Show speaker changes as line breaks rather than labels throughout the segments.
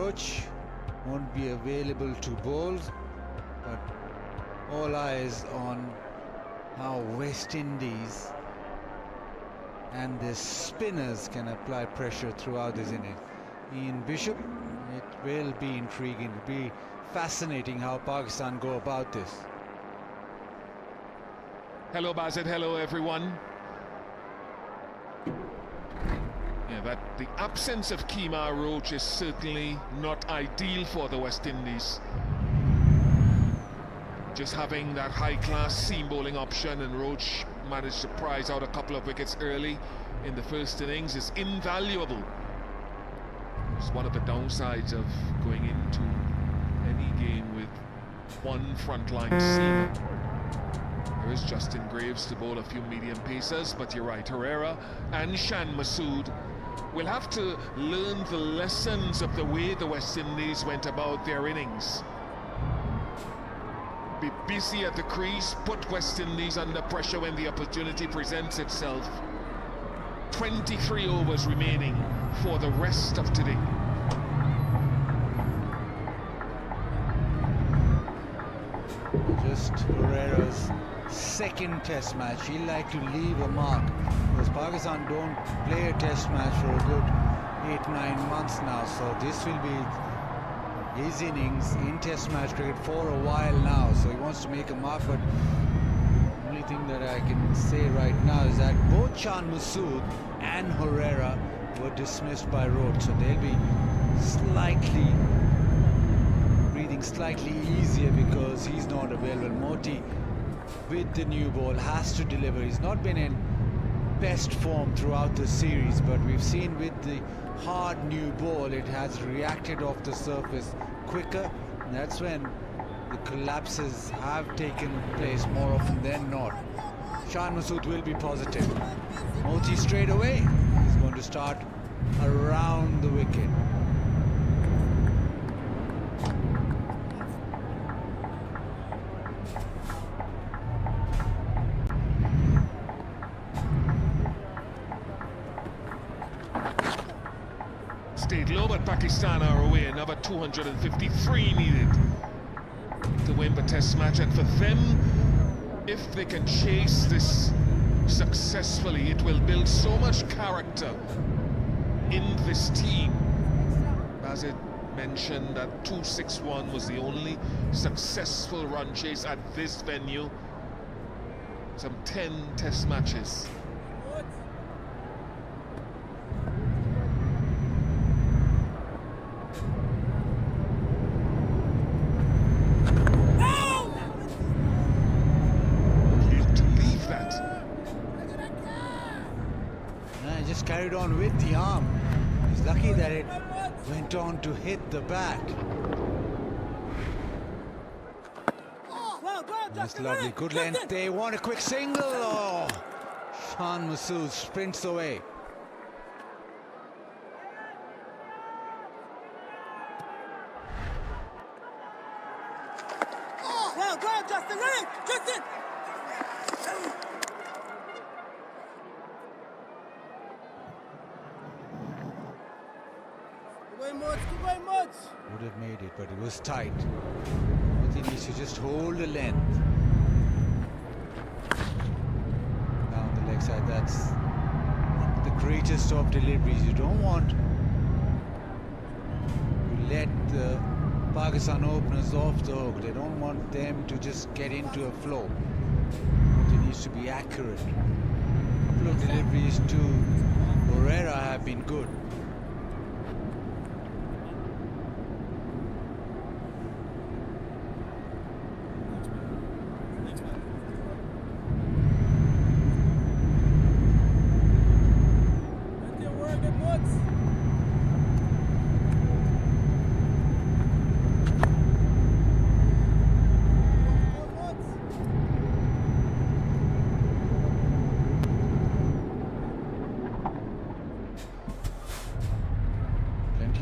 Roach won't be available to bowl, but all eyes on how West Indies and their spinners can apply pressure throughout this innings. Ian Bishop, it will be intriguing, it will be fascinating how Pakistan go about this.
Hello Bazid, hello everyone. Yeah, that the absence of Kemar Roach is certainly not ideal for the West Indies. Just having that high-class seam bowling option, and Roach managed to prize out a couple of wickets early in the first innings, is invaluable. It's one of the downsides of going into any game with one frontline seamer. There is Justin Graves to bowl a few medium pacers, but you're right, Herrera and Shan Masood will have to learn the lessons of the way the West Indies went about their innings. Be busy at the crease, put West Indies under pressure when the opportunity presents itself. 23 overs remaining for the rest of today.
Just Herrera's second test match. He'll like to leave a mark, because Pakistan don't play a test match for a good 8-9 months now, so this will be his innings in test match cricket for a while now, so he wants to make a mark. But the only thing that I can say right now is that both Shan Masood and Herrera were dismissed by Roach, so they'll be breathing slightly easier because he's not available. Moti, with the new ball, has to deliver. He's not been in best form throughout the series, but we've seen with the hard new ball, it has reacted off the surface quicker, and that's when the collapses have taken place more often than not. Shan Masood will be positive. Moti straight away is going to start around the wicket.
Stayed low, but Pakistan are away. Another 253 needed to win the test match, and for them, if they can chase this successfully, it will build so much character in this team. Bazid mentioned that 261 was the only successful run chase at this venue. Some 10 test matches.
Just carried on with the arm. He's lucky that it went on to hit the bat. That's lovely, good length. They want a quick single. Oh, Shan Masood sprints away.
Well, go on, Justin, Justin!
Would have made it, but it was tight. I think he should just hold the length. Down the leg side, that's the greatest of deliveries. You don't want to let the Pakistan openers off the hook. They don't want them to just get into a flow. It needs to be accurate. A couple of deliveries to Herrera have been good.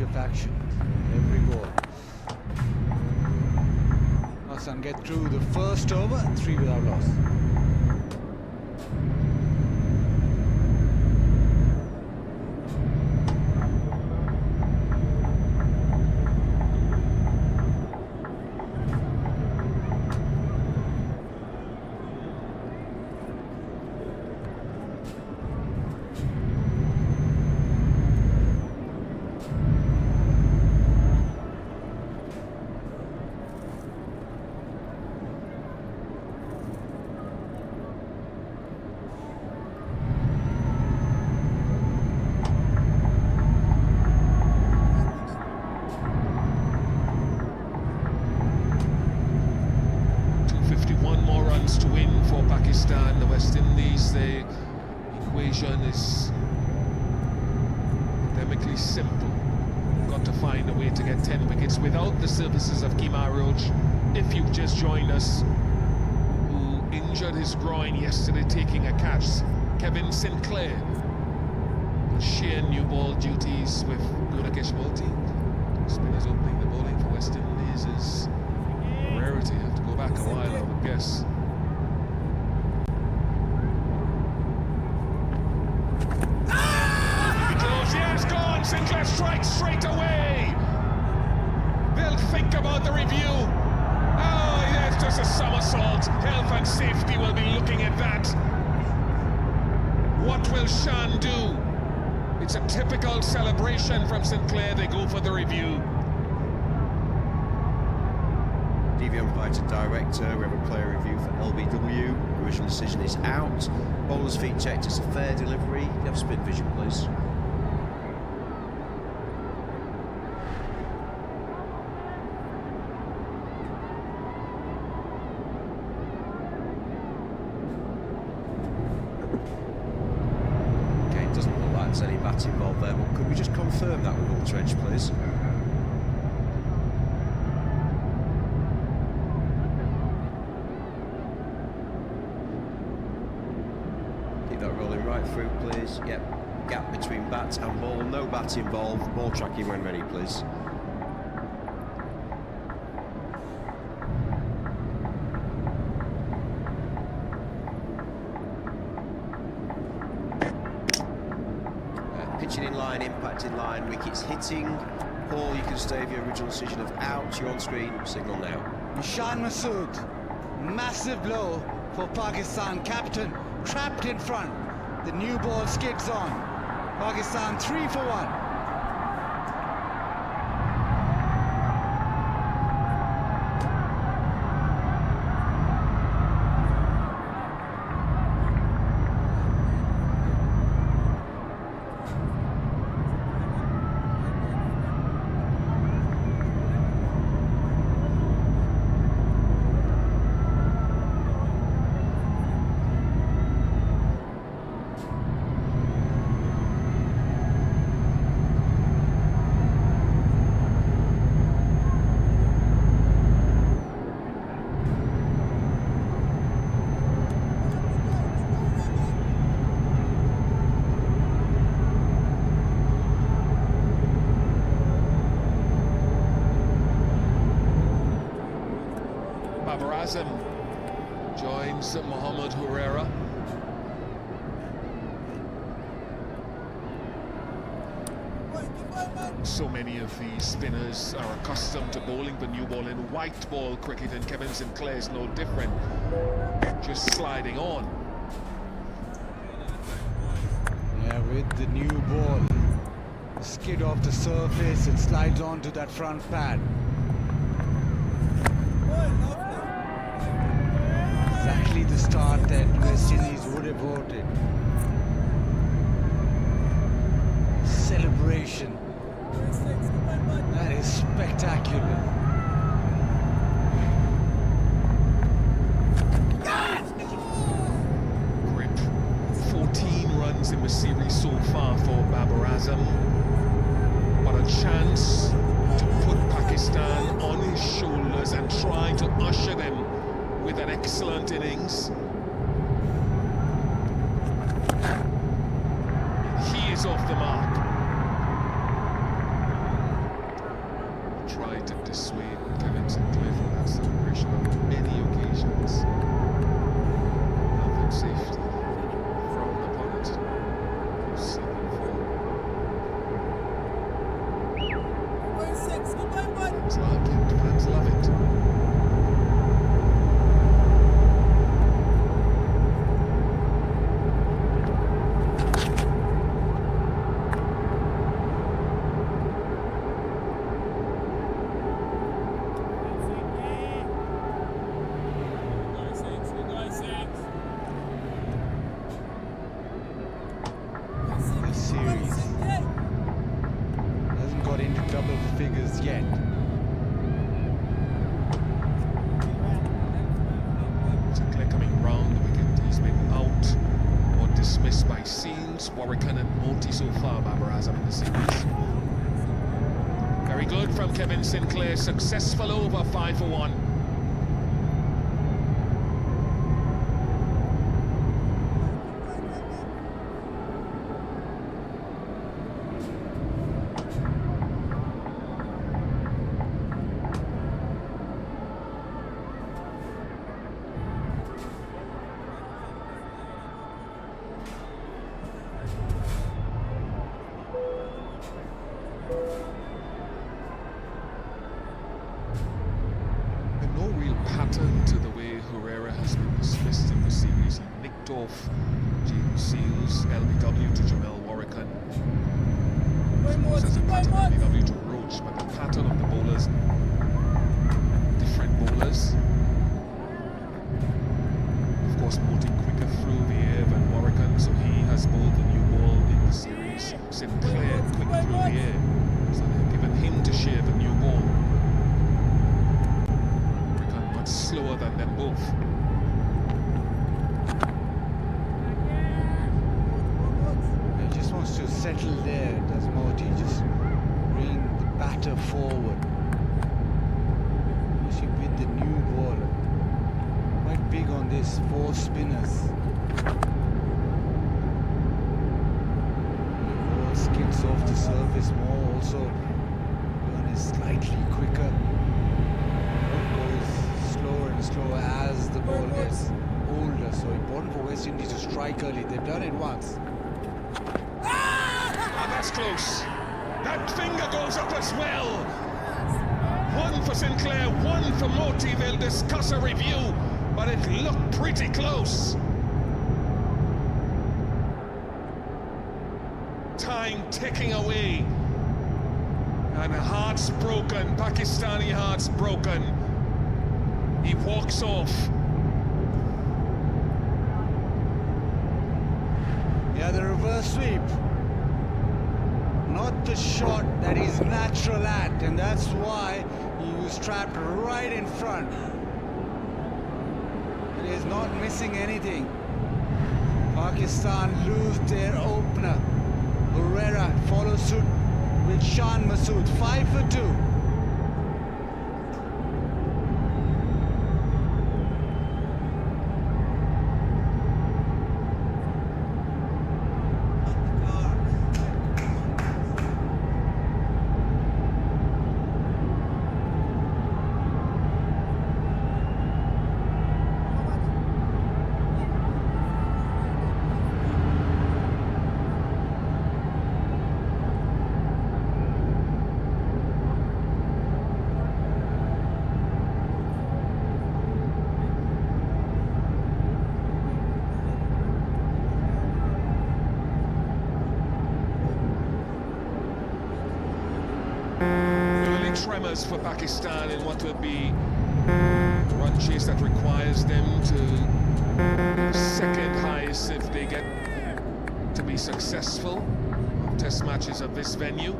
Of action, every ball. Pakistan get through the first over, 3 without loss.
Pakistan, the West Indies, the equation is academically simple. Got to find a way to get 10 wickets without the services of Kemar Roach. If you've just joined us, who injured his groin yesterday taking a catch, Kevin Sinclair will share new ball duties with Gunakesh Multi. Spinners opening the bowling for West Indies is a rarity. I have to go back a while, I would guess. Yes, gone! Sinclair strikes straight away! They'll think about the review. Oh, yes, just a somersault. Health and safety will be looking at that. What will Shan do? It's a typical celebration from Sinclair. They go for the review.
DV umpire to director. We have a player review for LBW. Original decision is out. Bowler's feet checked. It's a fair delivery. You have spin vision, please. Any bat involved there, but could we just confirm that with Ultra-Edge, please? Keep that rolling right through, please. Yep, gap between bat and ball, no bat involved. Ball tracking when ready, please. Pitching in line, impact in line, wickets hitting. Paul, you can stay with your original decision of out. You're on screen, signal now.
Nishan Masood, massive blow for Pakistan. Captain trapped in front. The new ball skids on. Pakistan 3 for 1.
Babar Azam joins Mohammad Herrera. So many of these spinners are accustomed to bowling the new ball in white ball cricket, and Kevin Sinclair is no different, just sliding on.
Yeah, with the new ball, skid off the surface and slides onto that front pad. Exactly the start that West Indies would have wanted. Celebration. That is spectacular.
Grip. 14 runs in the series so far for Babar Azam. But a chance to put Pakistan on his shoulders and try to usher them with an excellent innings. He is off the mark. Tried to dissuade Kevin Sinclair from that celebration on many occasions. Health and safety frowned upon it. Seeking for. Fans like it, fans love it. far, Babar Azam, in the series. Very good from Kevin Sinclair, successful over 5 for 1. No real pattern to the way Herrera has been dismissed in the series. He nicked off James Seals, LBW to Jamel Warrican. As a pattern, LBW to Roach, but the pattern of the bowlers, different bowlers. Of course, Moti quicker through the air than Warrican, so he has bowled the new ball in the series. Sinclair quick through the air, so they've given him to share the new ball. Slower than them both.
He just wants to settle there, does Moti, just bring the batter forward. Especially with the new ball. Quite big on this, 4 spinners. The ball skids off the surface more, also Burn is slightly quicker. Slower and slower as the ball gets older, so important for West Indies to strike early. They've done it once.
Ah, that's close. That finger goes up as well. 1 for Sinclair, 1 for Moti. They'll discuss a review, but it looked pretty close. Time ticking away, and hearts broken. Pakistani hearts broken. He walks off.
Yeah, the reverse sweep. Not the shot that he's natural at, and that's why he was trapped right in front. But he's not missing anything. Pakistan lose their opener. Herrera follows suit with Shan Masood. 5 for 2.
Tremors for Pakistan in what will be a run chase that requires them to be second highest if they get to be successful on test matches of this venue.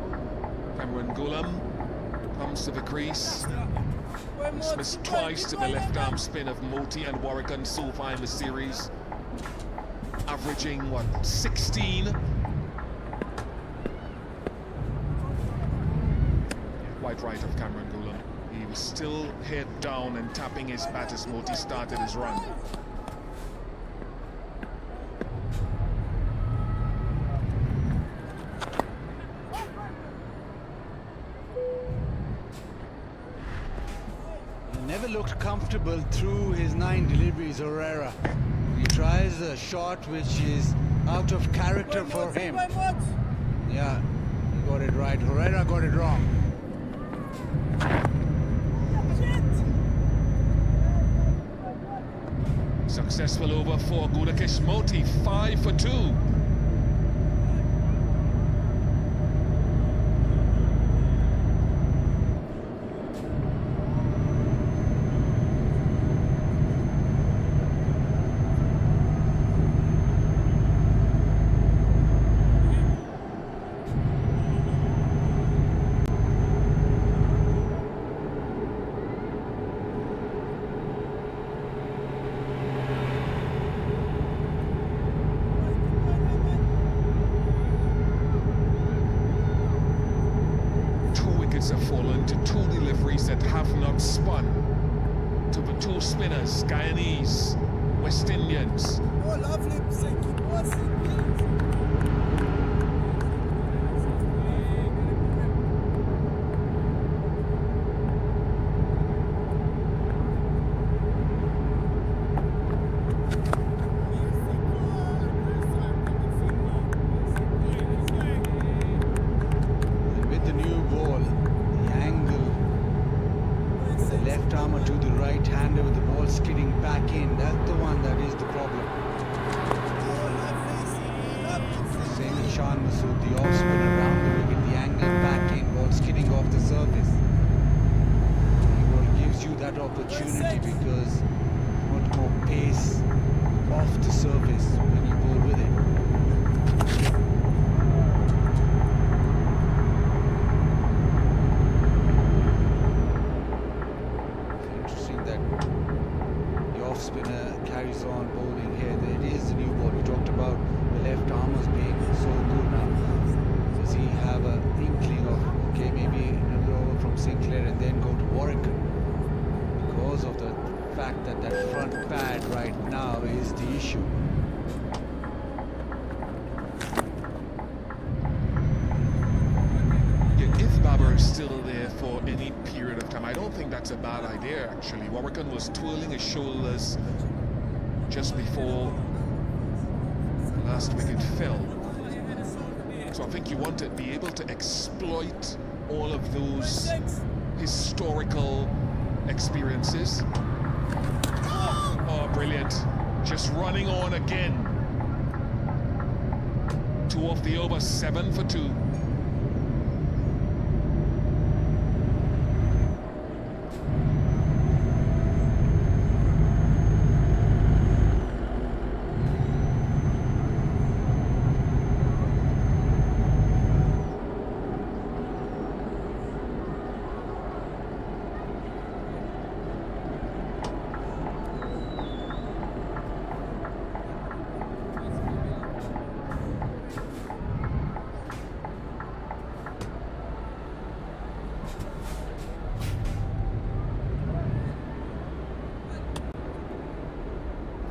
Cameron Ghulam comes to the crease. He's missed twice to the left arm spin of Moti and Warrican so far in the series, averaging what, 16. Quite right of Cameron Ghulam. He was still head down and tapping his bat as Moti started his run.
He never looked comfortable through his 9 deliveries, Herrera. He tries a shot which is out of character for him. Yeah, he got it right. Herrera got it wrong.
Successful over for Gudakesh Moti, 5 for 2. deliveries that have not spun. To the two spinners, Guyanese, West Indians.
Oh, lovely. What's it?
With the new ball, the angle, the left armer to the right hander with the ball skidding back in, that's the one that is the problem. Same with Shan Masood, the off spin around the wicket, the angle back in, ball skidding off the surface. The ball gives you that opportunity because much more pace off the surface when you bowl with it. Interesting that the off spinner carries on bowling here. It is the new ball. We talked about the left armers being so good now. Does he have an inkling of, okay, maybe another over from Sinclair and then go to Warwickon? Because of the fact that that front pad right now is the issue.
Yeah, if Babar is still there for any period of time, I don't think that's a bad idea actually. Warwickon was twirling his shoulders just before the last wicket fell. So I think you want to be able to exploit all of those historical experiences. Oh, brilliant. Just running on again. 2 off the over, 7 for 2.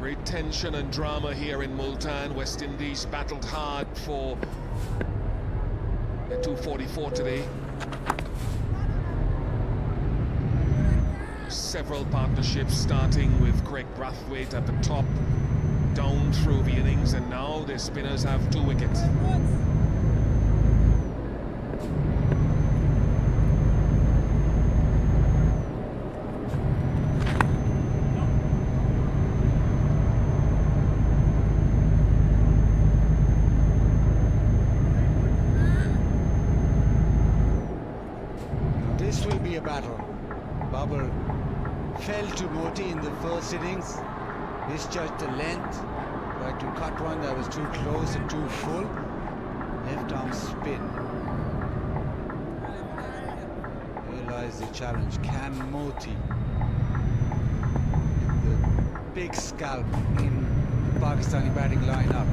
Great tension and drama here in Multan. West Indies battled hard for the 244 today. Several partnerships starting with Craig Brathwaite at the top, down through the innings, and now the spinners have 2 wickets.
This will be a battle. Babar fell to Moti in the first innings, misjudged the length, tried to cut one that was too close and too full. Left arm spin. Realize the challenge. Can Moti, the big scalp in the Pakistani batting lineup,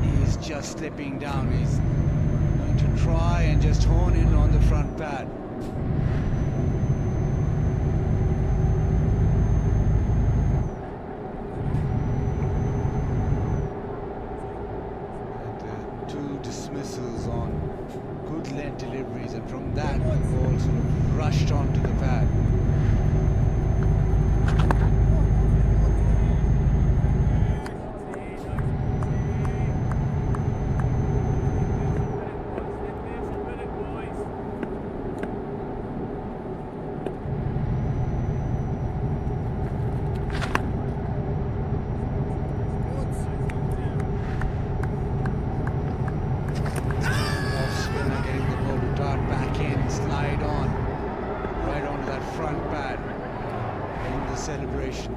he's just slipping down. He's going to try and just hone in on the front pad. And 2 dismissals on good length deliveries, and from that the ball sort of rushed onto the pad. Celebration.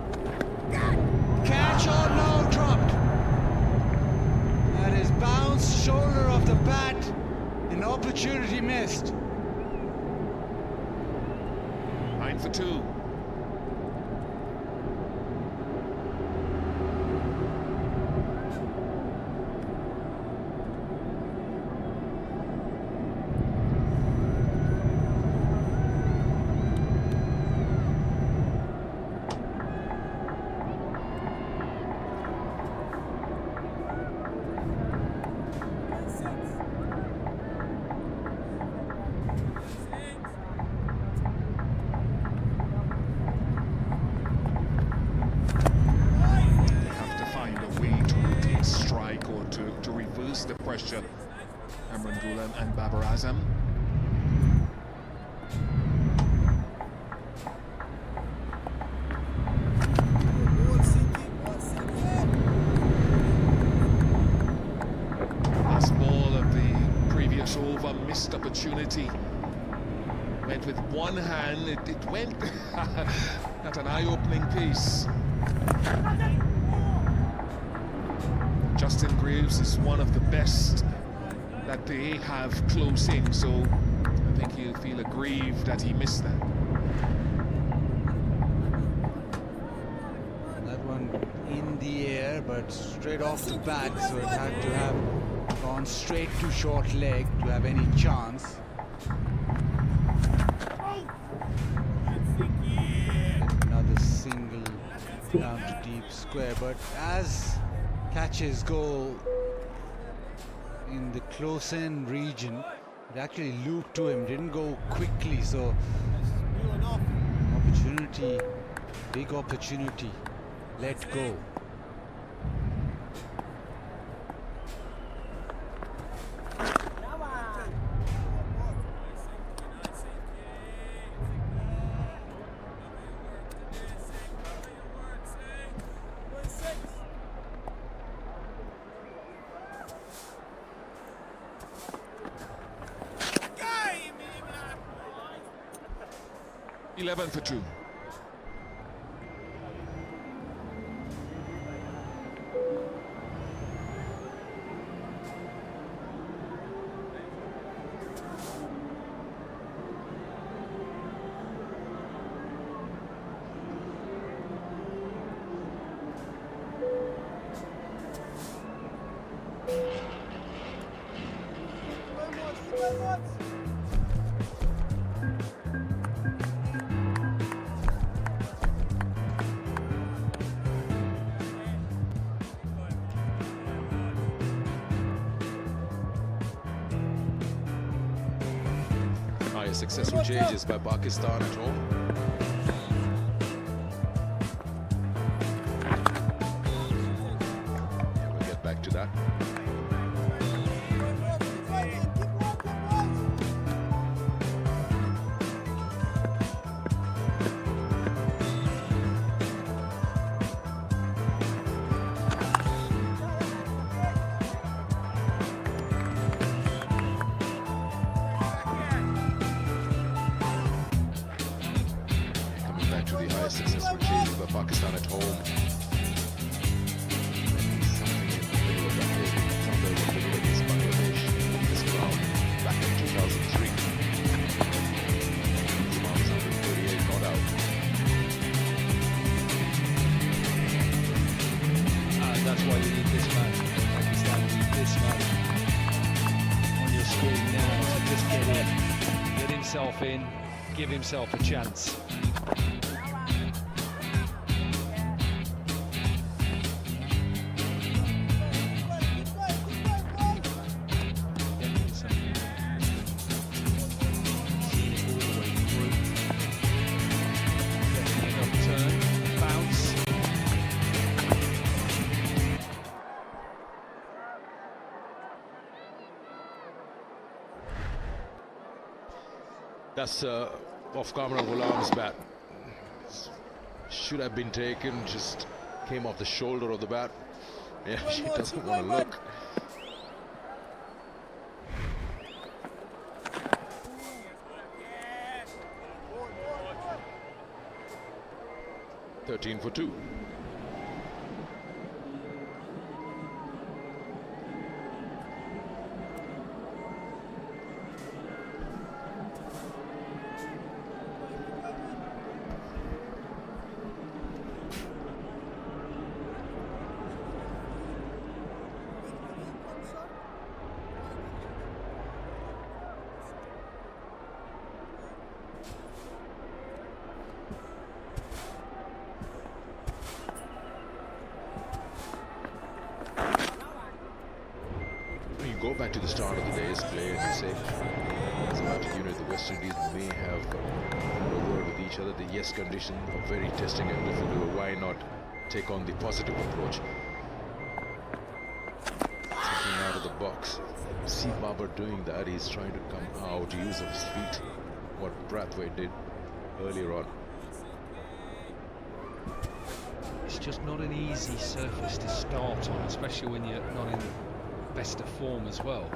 Catch or no, dropped. That is bounced shoulder of the bat. An opportunity missed.
9 for 2. future. Amran Ghulam and Babar Azam.
Ball City, ball City.
Last ball of the previous over, missed opportunity. Went with one hand, it went at an eye-opening pace. Justin Greaves is one of the best that they have close in, so I think he'll feel aggrieved that he missed that.
That one in the air, but straight off the back, so it had to have gone straight to short leg to have any chance. Another single down to deep square, but as catches go in the close-end region, it actually looped to him, didn't go quickly, so opportunity, big opportunity, let go.
Guy,
11 for 2.
Successful changes by Pakistan at home. Yeah, we'll get back to that. Successful changes by Pakistan at home. Something in the middle of that table, somewhere in the middle against Bangladesh on this ground back in 2003. Imam is 138 not out.
And that's why you need this man. Pakistan need this man on your screen now to just get himself in, give himself a chance.
That's off Kamran Ghulam's bat. Should have been taken, just came off the shoulder of the bat. Yeah, she doesn't want to look. Thirteen for 2. Go back to the start of the day's play and you say, as a matter of unit, the West Indies may have had a word with each other. The yes conditions are very testing and difficult. Why not take on the positive approach? Something out of the box. See Barber doing that. He's trying to come out, use of his feet, what Brathwaite did earlier on.
It's just not an easy surface to start on, especially when you're not in the best of form as well.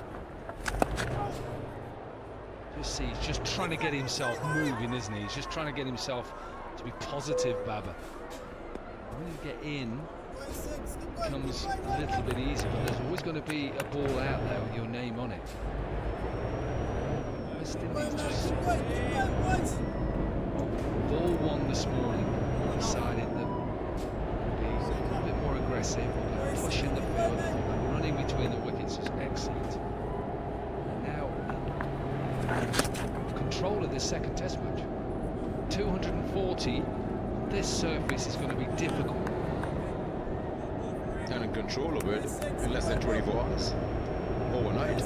Just see, he's just trying to get himself moving, isn't he? He's just trying to get himself to be positive, Baba. When you get in, it becomes a little bit easier, but there's always going to be a ball out there with your name on it. West Indies just ball one this morning, decided that be a bit more aggressive, pushing the field, running between the wickets is excellent. And now control of this second test match. 240, this surface is going to be difficult.
And in control of it in less than 24 hours. Overnight.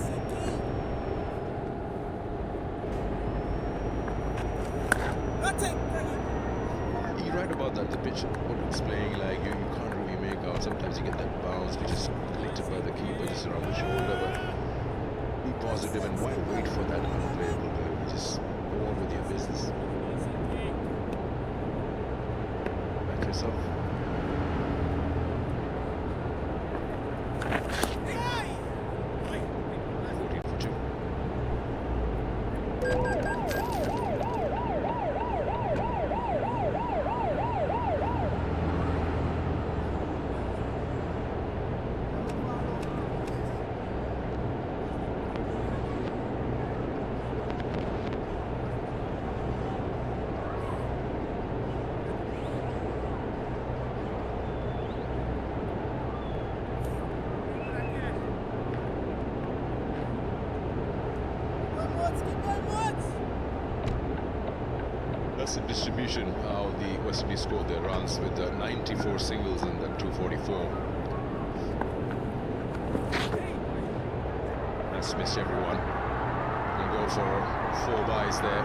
You're right about that. The pitch, what it's playing like, you can't really make out. Sometimes you get that bounce which is collected by the keeper just around the shoulder, but be positive and why wait for that unplayable goal? Just go on with your business. Back yourself. 14 for 2. That's the distribution how the West Indies scored their runs with 94 singles and then 244. That's missed everyone. And go for 4 byes there.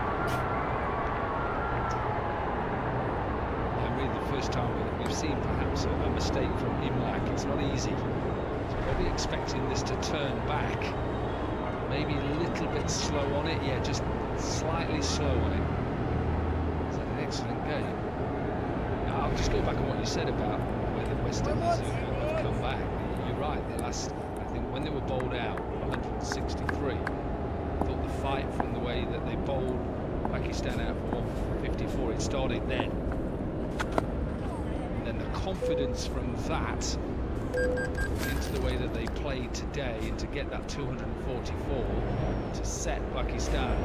Henry, the first time we've seen perhaps a mistake from Imlach. It's not easy. He's probably expecting this to turn back. Maybe a little bit slow on it. Yeah, just slightly slow on it. Excellent game. Now, I'll just go back on what you said about where the West Indies have come back. You're right, the last, I think when they were bowled out, 163, I thought the fight from the way that they bowled Pakistan out for 154, it started then. And then the confidence from that into the way that they played today and to get that 244 to set Pakistan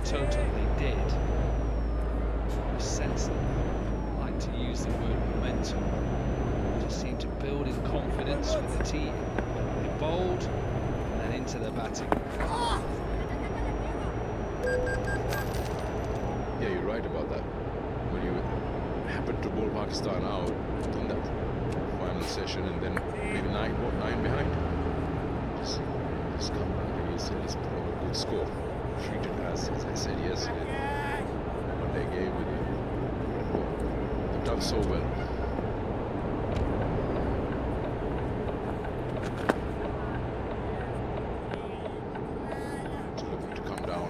total they did. Sense that I like to use the word momentum. Just seem to build in confidence with the team. They bowled and then into the batting.
Yeah, you're right about that. When you happen to bowl Pakistan out in that final session and then maybe 9 behind, just come back and you say let's put on a good score. Treat it as I said yesterday, what they gave with it. They've done so well. Looking to come down.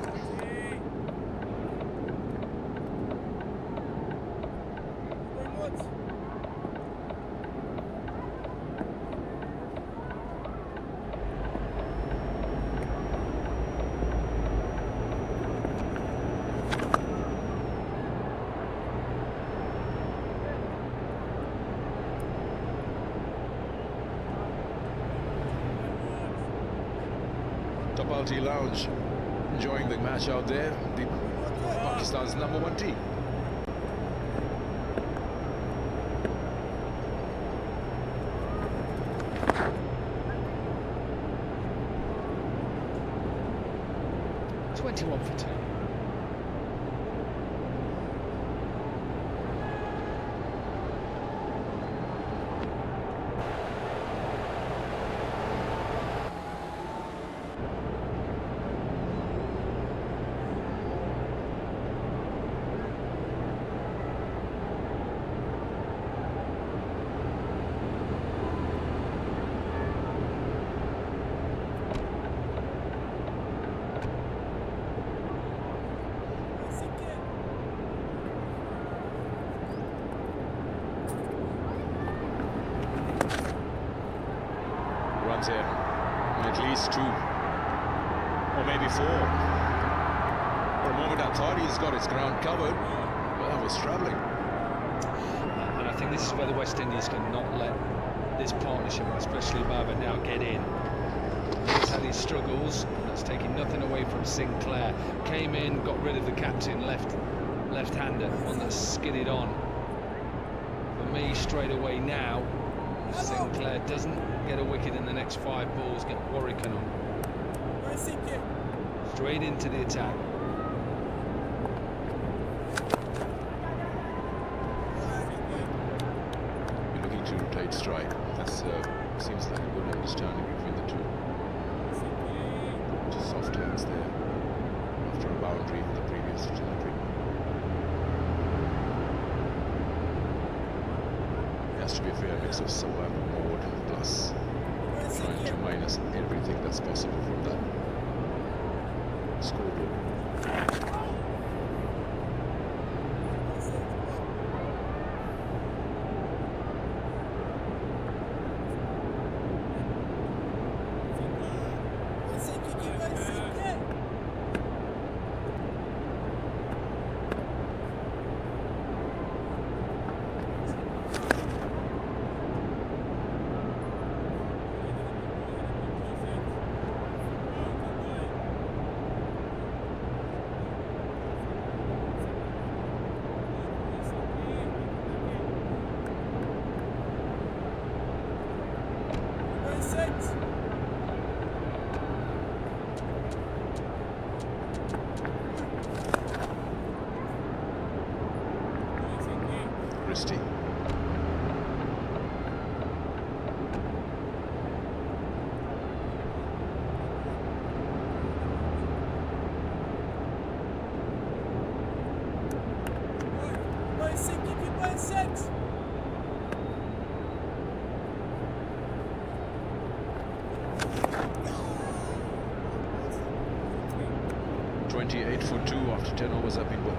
Topalti Lounge enjoying the match out there. Pakistan's #1 team.
.21 for 2.
10, at least 2, or maybe 4. For a moment I thought he's got his ground covered, but I was struggling.
And I think this is where the West Indies cannot let this partnership, especially Baba, now get in. He's had his struggles, and that's taking nothing away from Sinclair. Came in, got rid of the captain, left-hander, one that skidded on. For me, straight away now, if Sinclair doesn't get a wicket in the next 5 balls, get Warwick on. Straight into the attack.
You're looking to rotate strike. That seems like a good understanding between the two. Just soft hands there after a boundary in the previous delivery. It has to be a fair mix of survival mode plus trying to minus everything that's possible from that scoreboard. Christie.
Set.
28 for 2 after 10 overs have been bowled.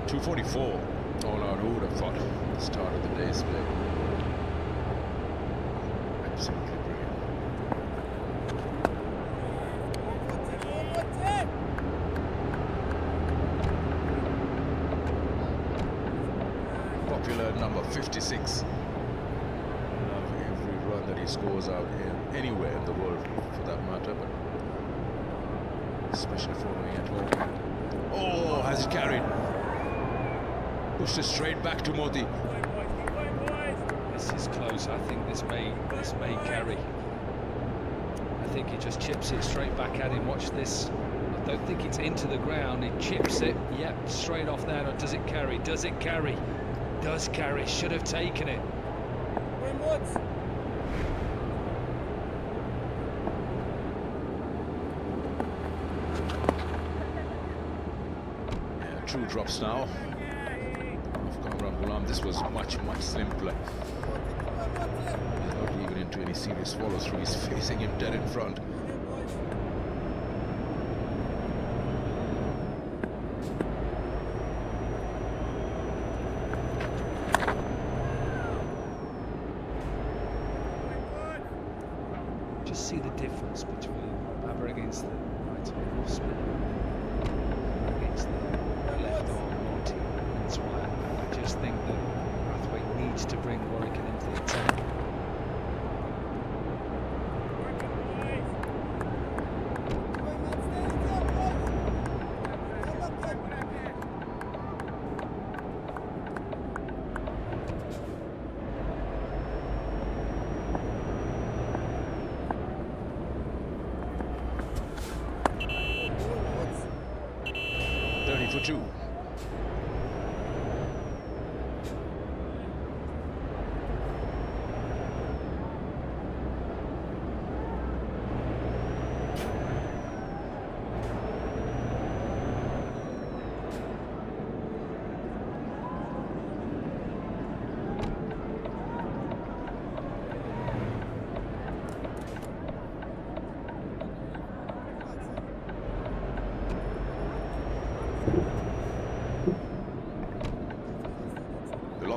.244 all out. Who would have thought at the start of the day's play? Absolutely brilliant. Popular number 56. Love every run that he scores out anywhere in the world for that matter, but especially following at home. Oh, has it carried? Pushed it straight back to Modi.
This is close. I think this may carry. I think he just chips it straight back at him. Watch this. I don't think it's into the ground. He chips it. Yep, straight off there. Or does it carry? Does it carry? Does carry. Should have taken it.
Yeah, true drops now. Kamran Ghulam, this was much simpler. He's not even into any serious follow through. He's facing him dead in front.
Just see the difference between Baba against the right arm off spin against the left arm Monty. That's why I just think that Brathwaite needs to bring Warwick into the attack.
For 2.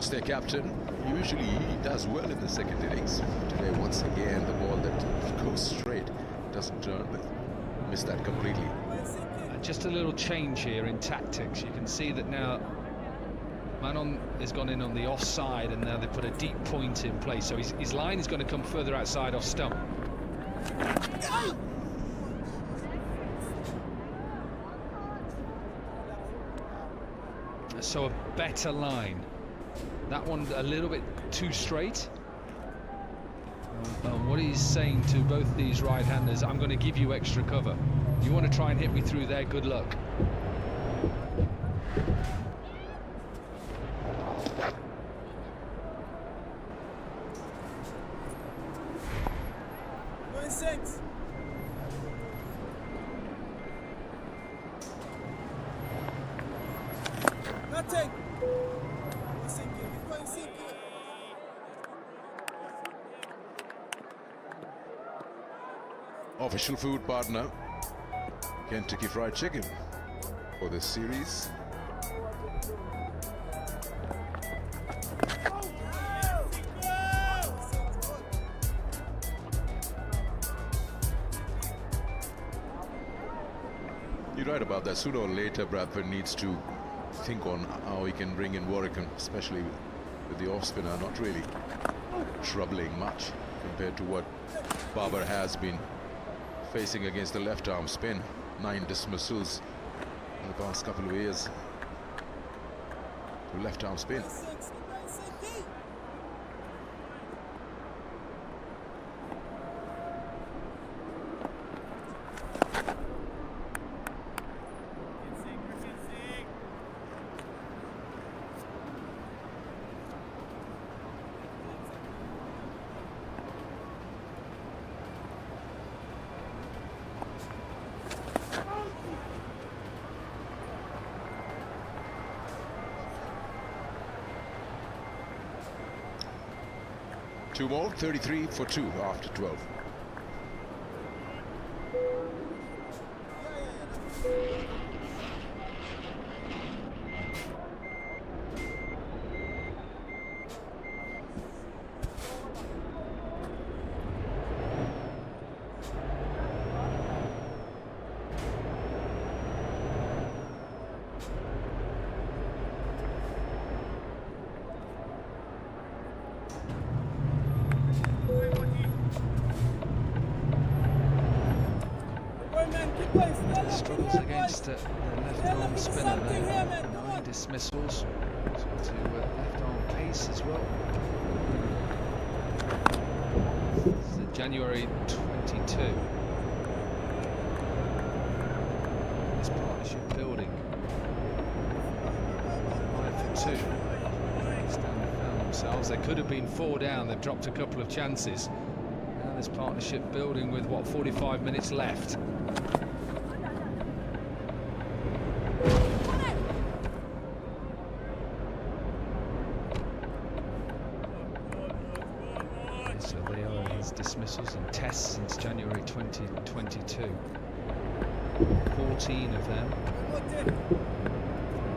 lost their captain. Usually he does well in the second innings. Today, once again, the ball that goes straight doesn't turn. Missed that completely.
Just a little change here in tactics. You can see that now Manon has gone in on the offside, and now they put a deep point in place. So his line is going to come further outside off stump. So a better line. That one a little bit too straight. And what he's saying to both these right-handers, I'm going to give you extra cover. You want to try and hit me through there, good luck.
Going six. Nothing. Going sinking.
Official food partner, Kentucky Fried Chicken, for this series. You're right about that. Sooner or later, Bradford needs to think on how he can bring in Warwick, especially with the off-spinner not really troubling much compared to what Barber has been facing against the left-arm spin. 9 dismissals in the past couple of years to left-arm spin. Two more, 33 for 2 after 12.
Struggles against the left-arm spinner there. 9 dismissals. To left-arm pace as well. It's January 22. This partnership building. 5 for 2. Stanley found themselves. They could have been 4 down. They've dropped a couple of chances. Now this partnership building with what, 45 minutes left. So they are his dismissals and tests since January 2022. 14 of them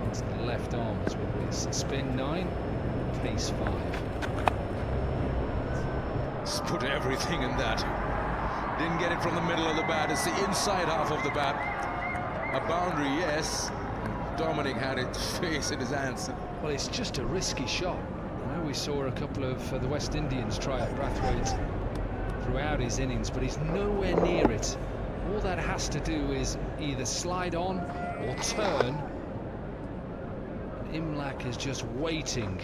against the left arms with his spin 9, pace 5.
Just put everything in that. Didn't get it from the middle of the bat. It's the inside half of the bat. A boundary, yes. Dominic had it face in his hands.
Well, it's just a risky shot. I know we saw a couple of the West Indians try at Brathwaite throughout his innings, but he's nowhere near it. All that has to do is either slide on or turn. Imlach is just waiting.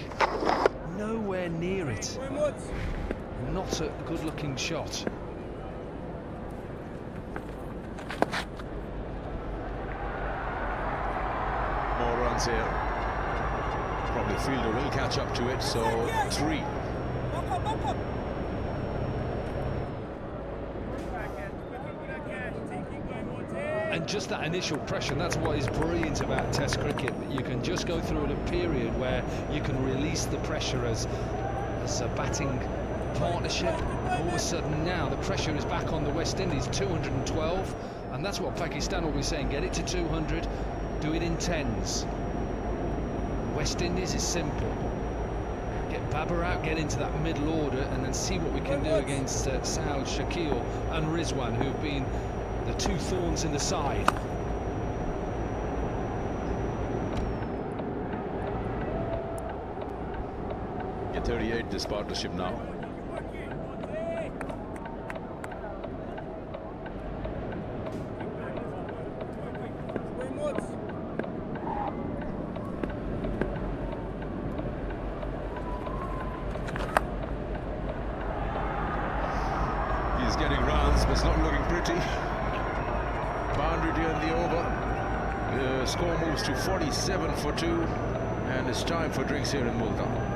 Nowhere near it. Not a good-looking shot.
More runs here. Probably fielder will catch up to it, so 3.
And just that initial pressure, that's what is brilliant about Test cricket, that you can just go through a period where you can release the pressure as a batting partnership. All of a sudden now the pressure is back on the West Indies, 212, and that's what Pakistan will be saying, get it to 200, do it in 10s. West Indies is simple. Babarat get into that middle order and then see what we can do against Saud, Shakil and Rizwan, who have been the two thorns in the side.
Yeah, 38 this partnership now. He's getting runs, but it's not looking pretty. Boundary to end the over. The score moves to 47 for 2, and it's time for drinks here in Multan.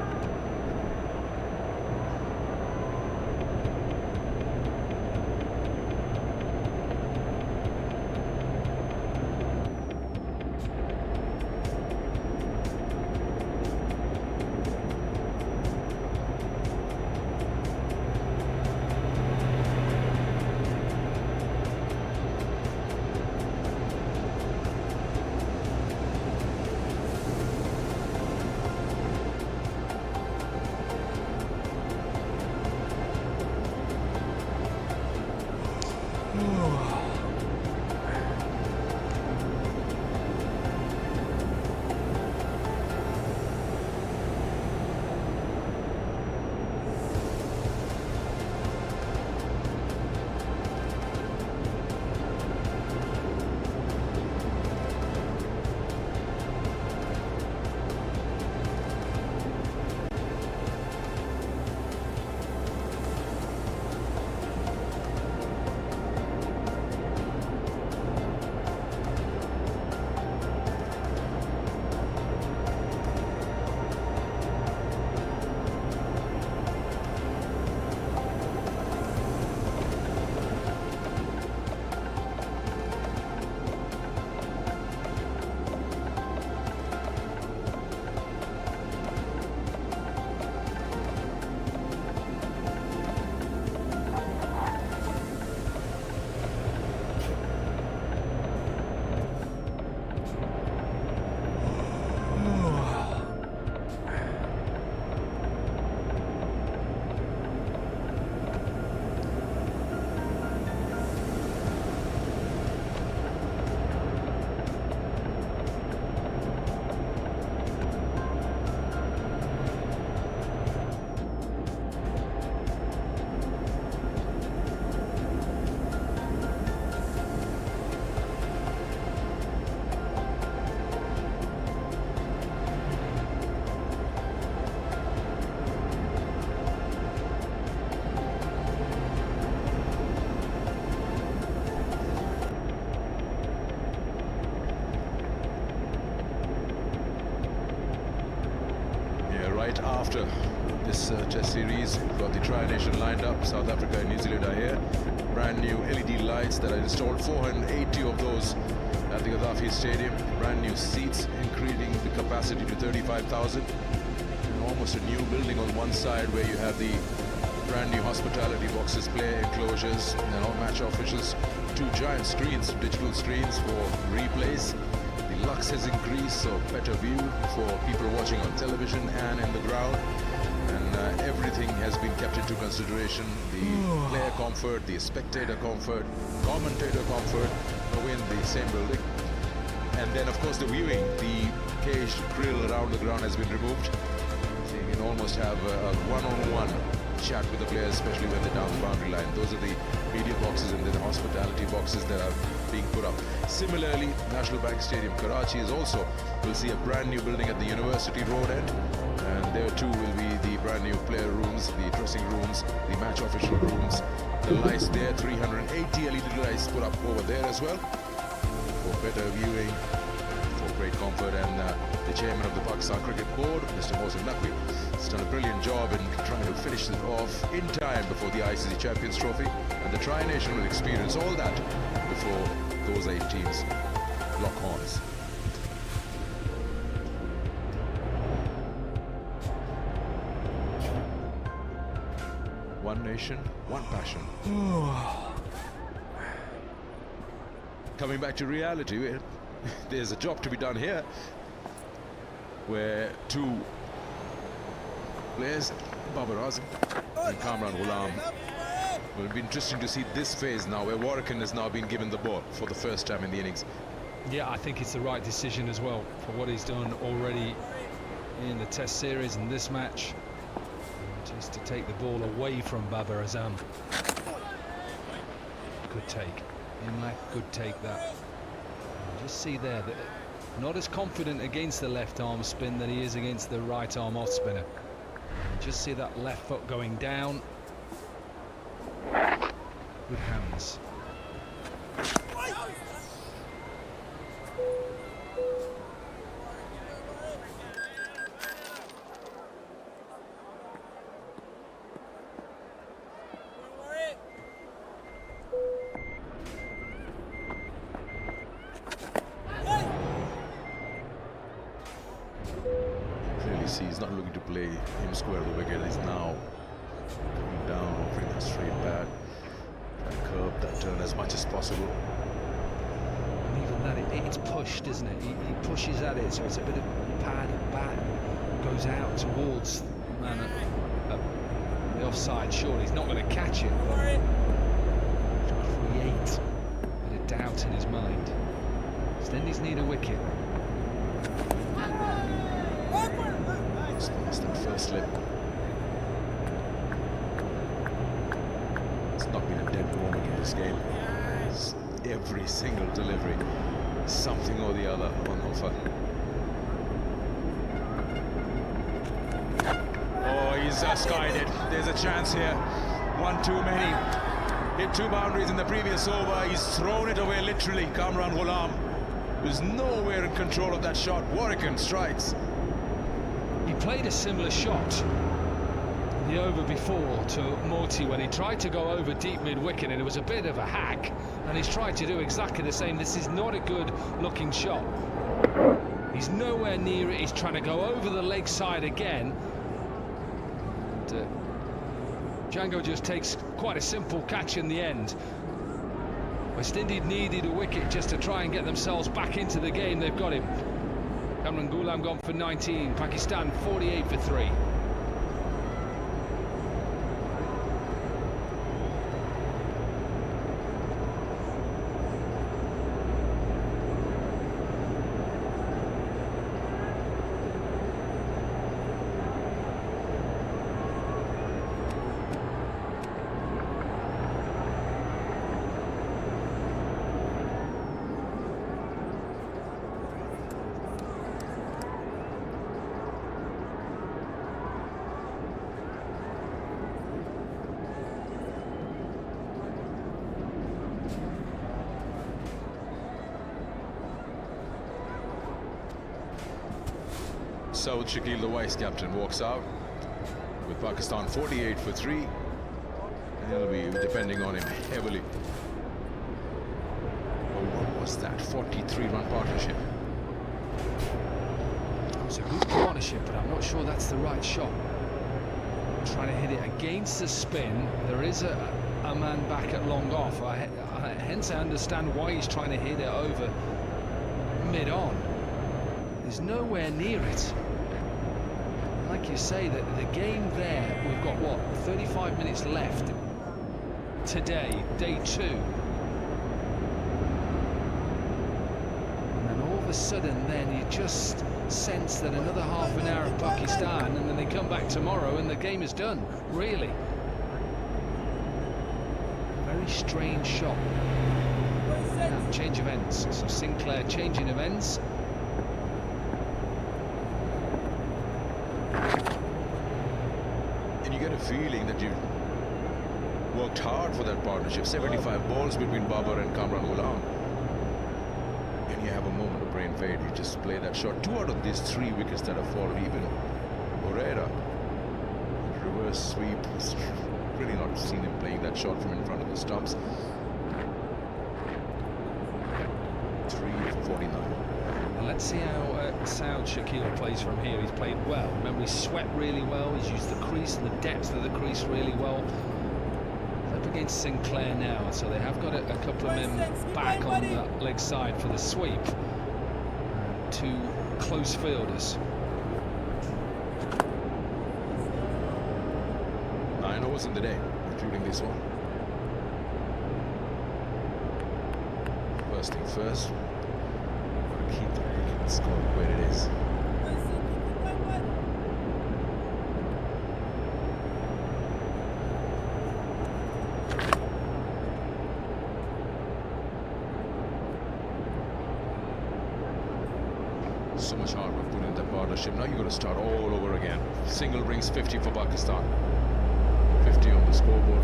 Right after this Test series, we've got the Tri-Nation lined up. South Africa and New Zealand are here. Brand new LED lights that are installed, 480 of those at the Gaddafi Stadium. Brand new seats, increasing the capacity to 35,000. And almost a new building on one side where you have the brand new hospitality boxes, player enclosures, and all match officials. 2 giant screens, digital screens for replays. The lux has increased, so better view for people watching on television and in the ground. And everything has been kept into consideration. The player comfort, the spectator comfort, commentator comfort, in the same building. And then, of course, the viewing. The caged grill around the ground has been removed. So you can almost have a one-on-one chat with the players, especially when they're down the boundary line. Those are the media boxes and then the hospitality boxes that are being put up. Similarly, National Bank Stadium, Karachi is also, will see a brand new building at the University Road end. And there too will be the brand new player rooms, the dressing rooms, the match official rooms. The lights there, 380 LED lights put up over there as well for better viewing, for great comfort. And the chairman of the Pakistan Cricket Board, Mr. Mohsin Naqvi, has done a brilliant job in trying to finish it off in time before the ICC Champions Trophy. And the Tri-Nation will experience all that before those 8 teams lock horns. One nation, one passion. Coming back to reality, there's a job to be done here, where 2 players, Babar Azam and Kamran Ghulam. Well, it'll be interesting to see this phase now where Warrican has now been given the ball for the first time in the innings.
Yeah, I think it's the right decision as well for what he's done already in the Test series and this match. Just to take the ball away from Babar Azam. Good take. Imlak could take that. Just see there that not as confident against the left arm spin than he is against the right arm off spinner. Just see that left foot going down. Good hands.
Clearly see he's not looking to play him square the wicket. He's now coming down, offering that straight bat, trying to curb that turn as much as possible.
And even that, it's pushed, isn't it? He pushes at it, so it's a bit of pad and bat goes out towards the man at the offside. Surely he's not going to catch it, but to create a bit of doubt in his mind. West Indies need a wicket.
It's that first slip. It's not been a dead moment in this game. It's every single delivery, something or the other on offer. Oh, he's skied it. There's a chance here. One too many. Hit 2 boundaries in the previous over. He's thrown it away literally. Kamran Ghulam was nowhere in control of that shot. Warrican strikes.
He played a similar shot the over before to Morty when he tried to go over deep mid-wicket, and it was a bit of a hack, and he's tried to do exactly the same. This is not a good looking shot. He's nowhere near it. He's trying to go over the leg side again. And, Django just takes quite a simple catch in the end. West Indies needed a wicket just to try and get themselves back into the game. They've got him. Kamran Ghulam gone for 19, Pakistan 48 for 3.
Saud Shakil, the vice captain, walks out with Pakistan 48 for 3, and he'll be depending on him heavily. Oh, what was that? 43-run partnership.
It was a good partnership, but I'm not sure that's the right shot. Trying to hit it against the spin. There is a man back at long off. Hence I understand why he's trying to hit it over mid-on. He's nowhere near it. Like you say, that the game there, we've got what, 35 minutes left today, day 2. And then all of a sudden then you just sense that another half an hour of Pakistan, and then they come back tomorrow and the game is done, really. Very strange shot. Now, change of ends. So Sinclair changing of ends.
And you get a feeling that you've worked hard for that partnership. 75 balls between Babar and Kamran Ghulam. And you have a moment of brain fade. You just play that shot. 2 out of these 3 wickets that have fallen, even Herrera, reverse sweep. It's really not seen him playing that shot from in front of the stumps. 3 for 49.
Let's see how Saud Shakil plays from here. He's played well. Remember, he swept really well. He's used the crease and the depth of the crease really well. Up against Sinclair now, so they have got a couple of men back on the leg side for the sweep. 2 close fielders.
9 overs in the day, including this one. First thing first, gotta keep the wicket score where it is. So much hard work put in that partnership. Now you've got to start all over again. Single rings 50 for Pakistan. 50 on the scoreboard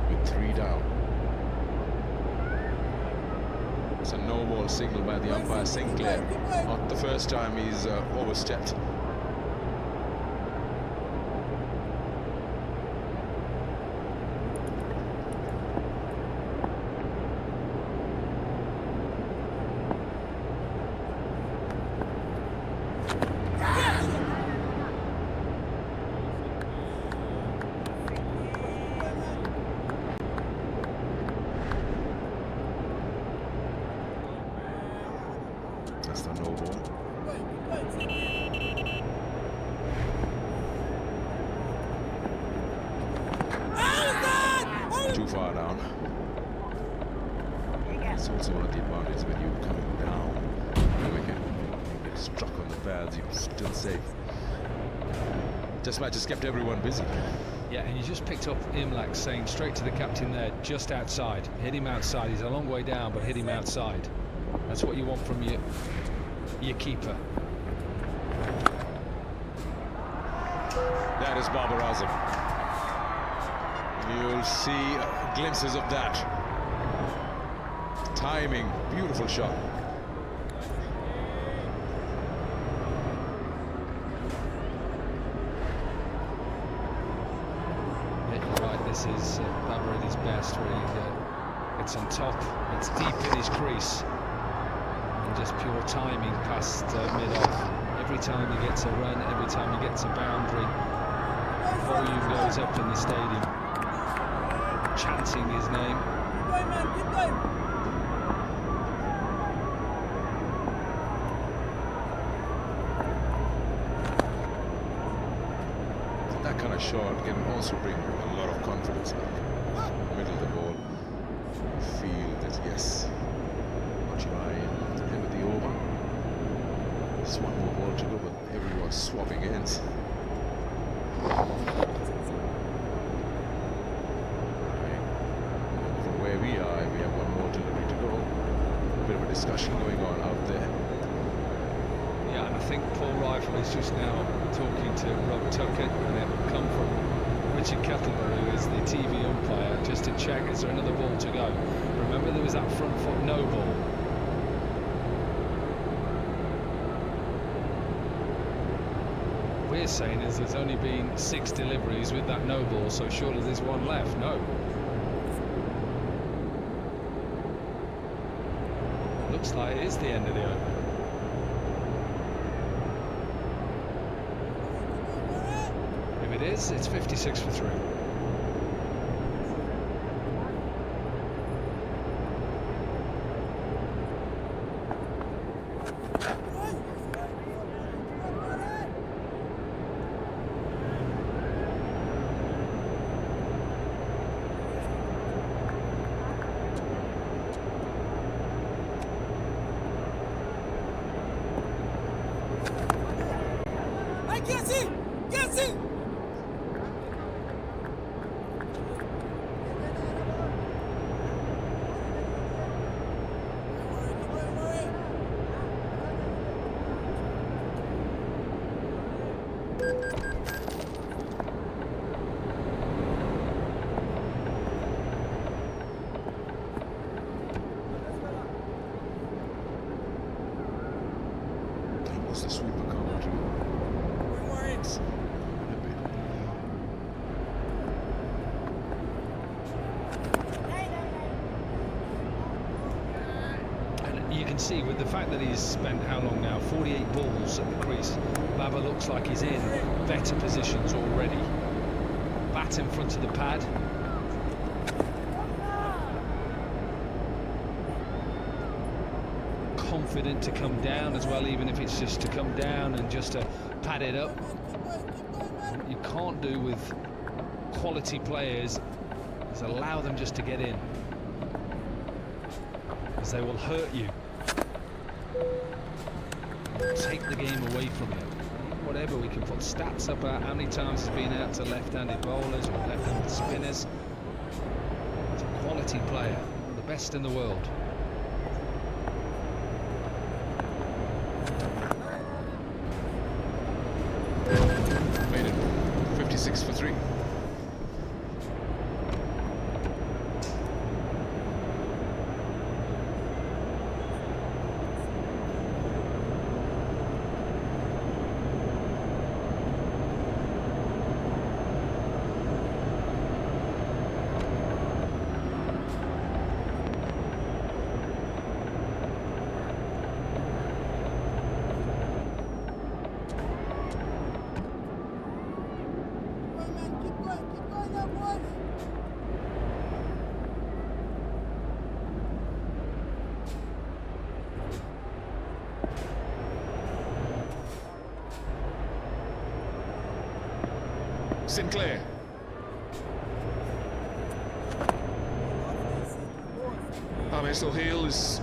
with 3 down. It's a no ball signal by the umpire Sinclair. Not the first time he's overstepped. That's the no ball. Too far down. It's also one of the advantages when you're coming down. You get struck on the pads, you're still safe. Test match has kept everyone busy.
Yeah, and you just picked up Imlach saying straight to the captain there, just outside. Hit him outside. He's a long way down, but hit him outside. That's what you want from your keeper.
That is Babar Azam. You'll see glimpses of that. Timing, beautiful shot.
Yeah, you're right, this is Babar at his best, where he gets on top, it's deep in his crease. And just pure timing past mid-off. Every time he gets a run, every time he gets a boundary, volume goes up in the stadium, chanting his name.
Keep going, man, keep going.
That kind of shot can also bring a lot of confidence back. Middle of the ball. Feel that, yes, got your eye at the end of the over. Just one more ball to go, but everyone's swapping ends. From where we are, we have one more delivery to go. A bit of a discussion going on out there.
Yeah, and I think Paul Rifle is just now talking to Rob Tuckett, and it will come from Richard Kettleman, who is the TV umpire, just to check is there another ball to go. Remember, there was that front foot no ball. We're saying is there's only been 6 deliveries with that no ball, so surely there's one left. No. Looks like it is the end of the over. If it is, it's 56 for 3.
Get it! Get it!
What's the sweeper coming to?
You can see with the fact that he's spent how long now, 48 balls at the crease, Babar looks like he's in better positions already. Bat in front of the pad. Confident to come down as well, even if it's just to come down and just to pad it up. You can't do with quality players is allow them just to get in, because they will hurt you, take the game away from you. Whatever, we can put stats up at how many times he's been out to left-handed bowlers or left-handed spinners. He's a quality player, one of the best in the world.
Made it 56 for 3.
Keep going now, boys.
Sinclair. Sohail is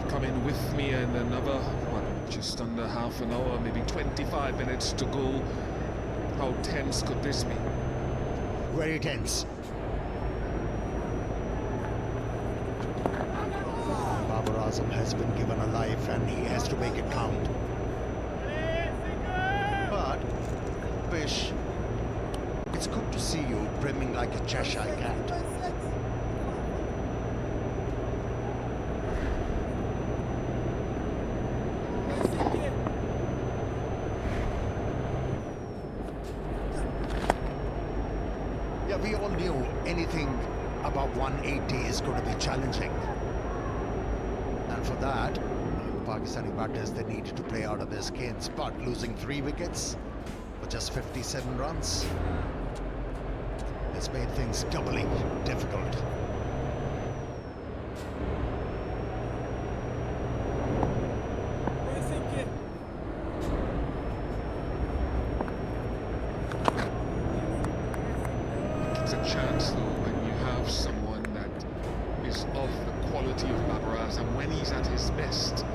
coming with me, and another, just under half an hour, maybe 25 minutes to go. How tense could this be?
Very tense. Babar Azam has been given a life and he has to make it count. But, Bish, it's good to see you brimming like a Cheshire cat. Yeah, we all knew anything above 180 is going to be challenging. And for that, Pakistani batters, they needed to play out of their skins. But losing 3 wickets for just 57 runs, it's made things doubly difficult.
It's a chance, though, when you have someone that is of the quality of Babar Azam when he's at his best.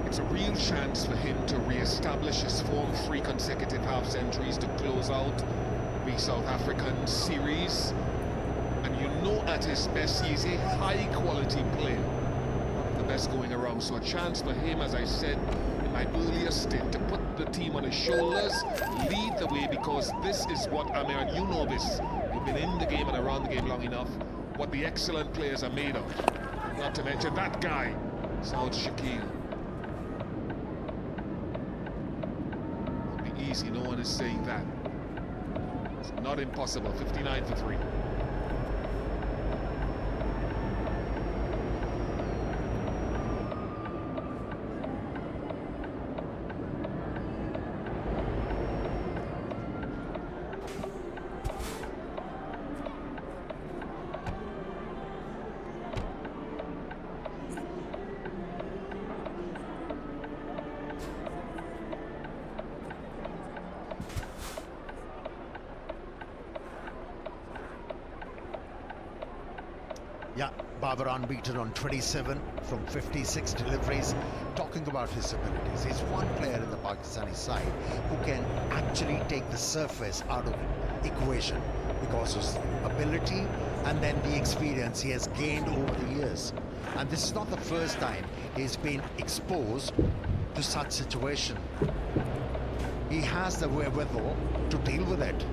It's a real chance for him to re-establish his form, 3 consecutive half-centuries to close out the South African series. And you know at his best he is a high-quality player. The best going around, so a chance for him, as I said in my earlier stint, to put the team on his shoulders, lead the way, because this is what, Amir, and you know this, you've been in the game and around the game long enough, what the excellent players are made of. Not to mention that guy, Saud Shakil. Won't be easy, no one is saying that. It's not impossible. 59 for 3.
Yeah, Babar unbeaten on 27 from 56 deliveries. Talking about his abilities, he's one player in the Pakistani side who can actually take the surface out of the equation because of his ability and then the experience he has gained over the years. And this is not the first time he's been exposed to such situation. He has the wherewithal to deal with it.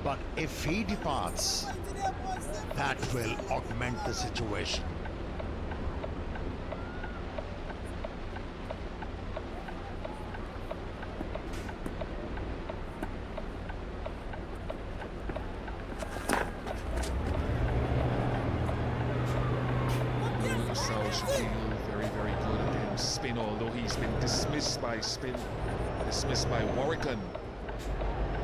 But if he departs, that will augment the situation.
Saud Shakil, very, very good against spin, although he's been dismissed by spin, dismissed by Warrican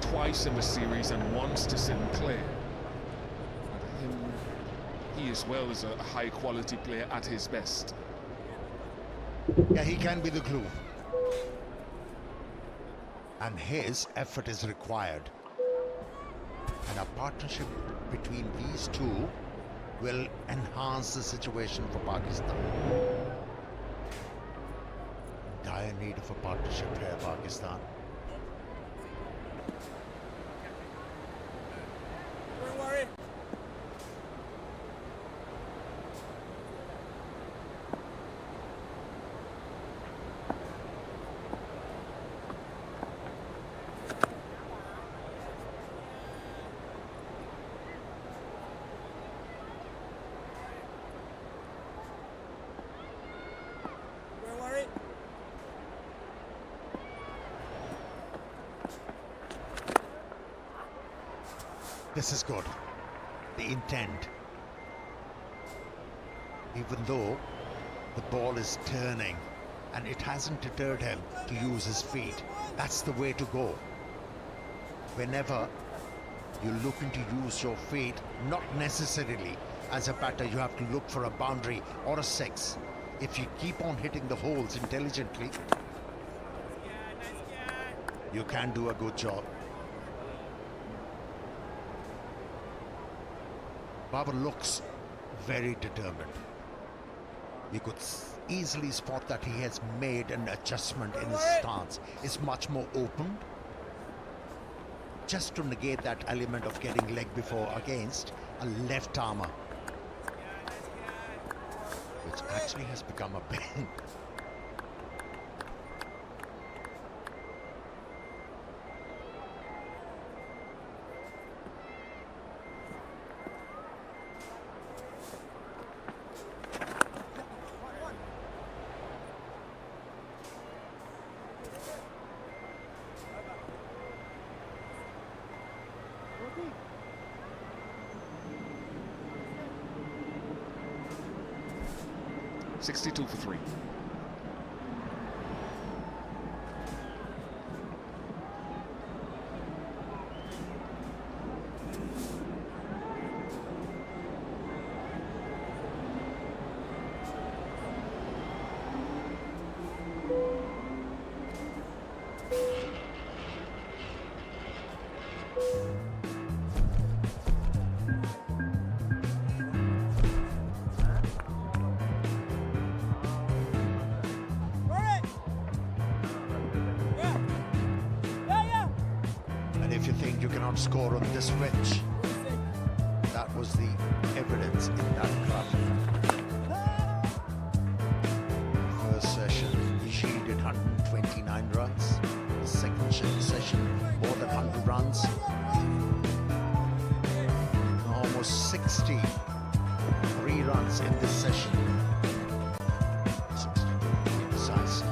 twice in the series and once to Sinclair. But him he as well is a high quality player at his best.
Yeah, he can be the glue. And his effort is required. And a partnership between these two will enhance the situation for Pakistan. Dire need of a partnership here, Pakistan.
Don't worry. Don't worry.
This is good. The intent. Even though the ball is turning and it hasn't deterred him to use his feet. That's the way to go. Whenever you're looking to use your feet, not necessarily as a batter, you have to look for a boundary or a six. If you keep on hitting the holes intelligently, you can do a good job. Babar looks very determined. You could easily spot that he has made an adjustment in his stance. It's much more open. Just to negate that element of getting leg before against a left armour, which actually has become a pain.
Okay.
62 for 3.
Worry. Yeah. Yeah, yeah.
And if you think you cannot score on this pitch, that was the evidence in that club. First session, Ishi did 129 runs. The second session, more than 100 runs. Almost 60 reruns in this session. 60 to be precise.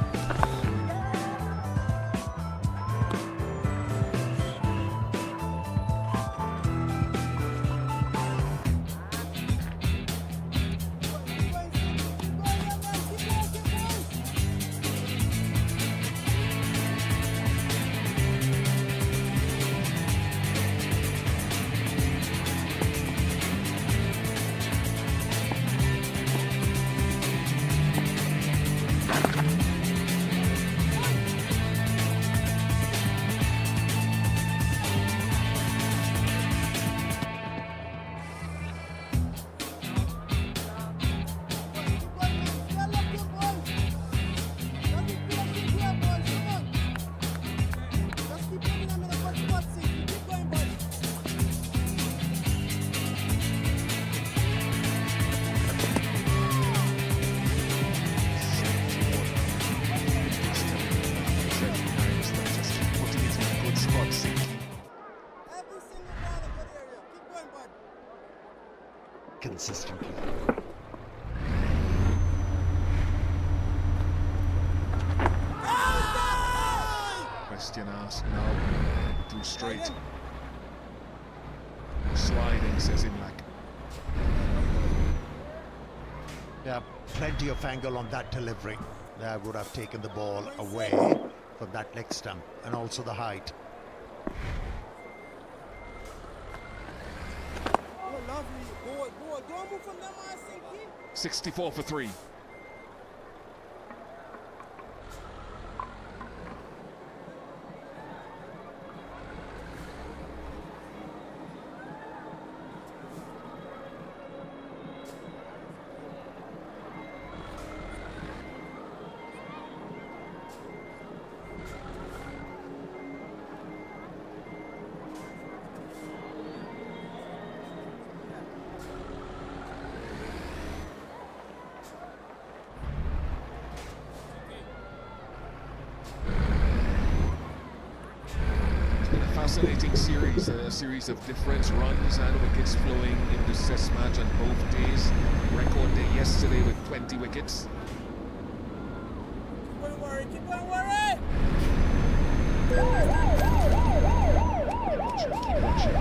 Consistently.
Question asked now. Too straight. Sliding, says Imlak.
Yeah, plenty of angle on that delivery. That would have taken the ball away from that leg stump, and also the height.
Lovely. Go on. Don't move from them, I think.
64 for 3. Fascinating series, a series of different runs and wickets flowing in this test match on both days. Record day yesterday with 20 wickets.
Keep on worry. Keep on worry.
Keep watching.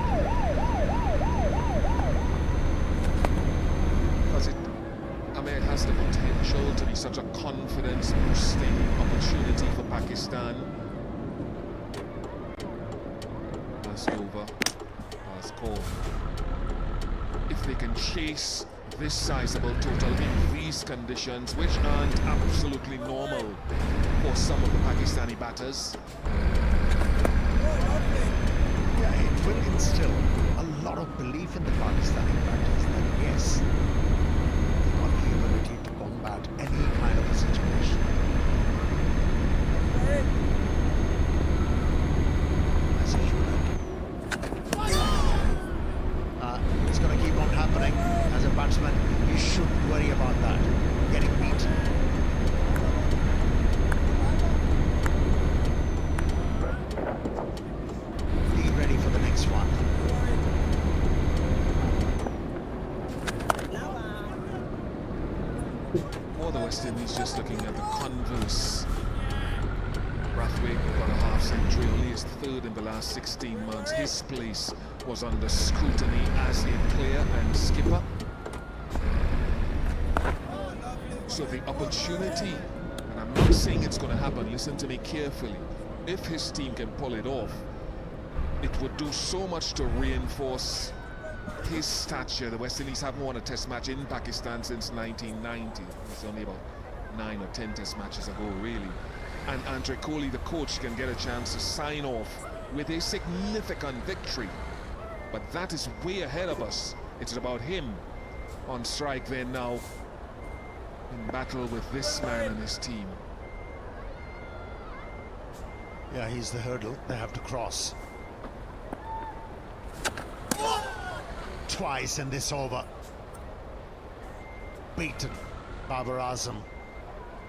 Because it has the potential to be such a confidence boosting opportunity for Pakistan. Over as called. If they can chase this sizable total in these conditions, which aren't absolutely normal for some of the Pakistani batters.
Yeah, it will instill a lot of belief in the Pakistani batters that yes, they've got the ability to combat any kind of a situation. As a unit. It's going to keep on happening. As a batsman, you shouldn't worry about that. Getting beat. Be ready for the next one.
For the West Indies, just looking at the converse. Brathwaite got a half century, only his third in the last 16 months. His place was under scrutiny as a player and skipper. So the opportunity, and I'm not saying it's going to happen, listen to me carefully. If his team can pull it off, it would do so much to reinforce his stature. The West Indies haven't won a test match in Pakistan since 1990. It's only about 9 or 10 test matches ago, really. And Andre Kohli, the coach, can get a chance to sign off with a significant victory. But that is way ahead of us. It's about him on strike there now, in battle with this man and his team.
Yeah, he's the hurdle they have to cross. Twice in this over. Beaten. Babar Azam.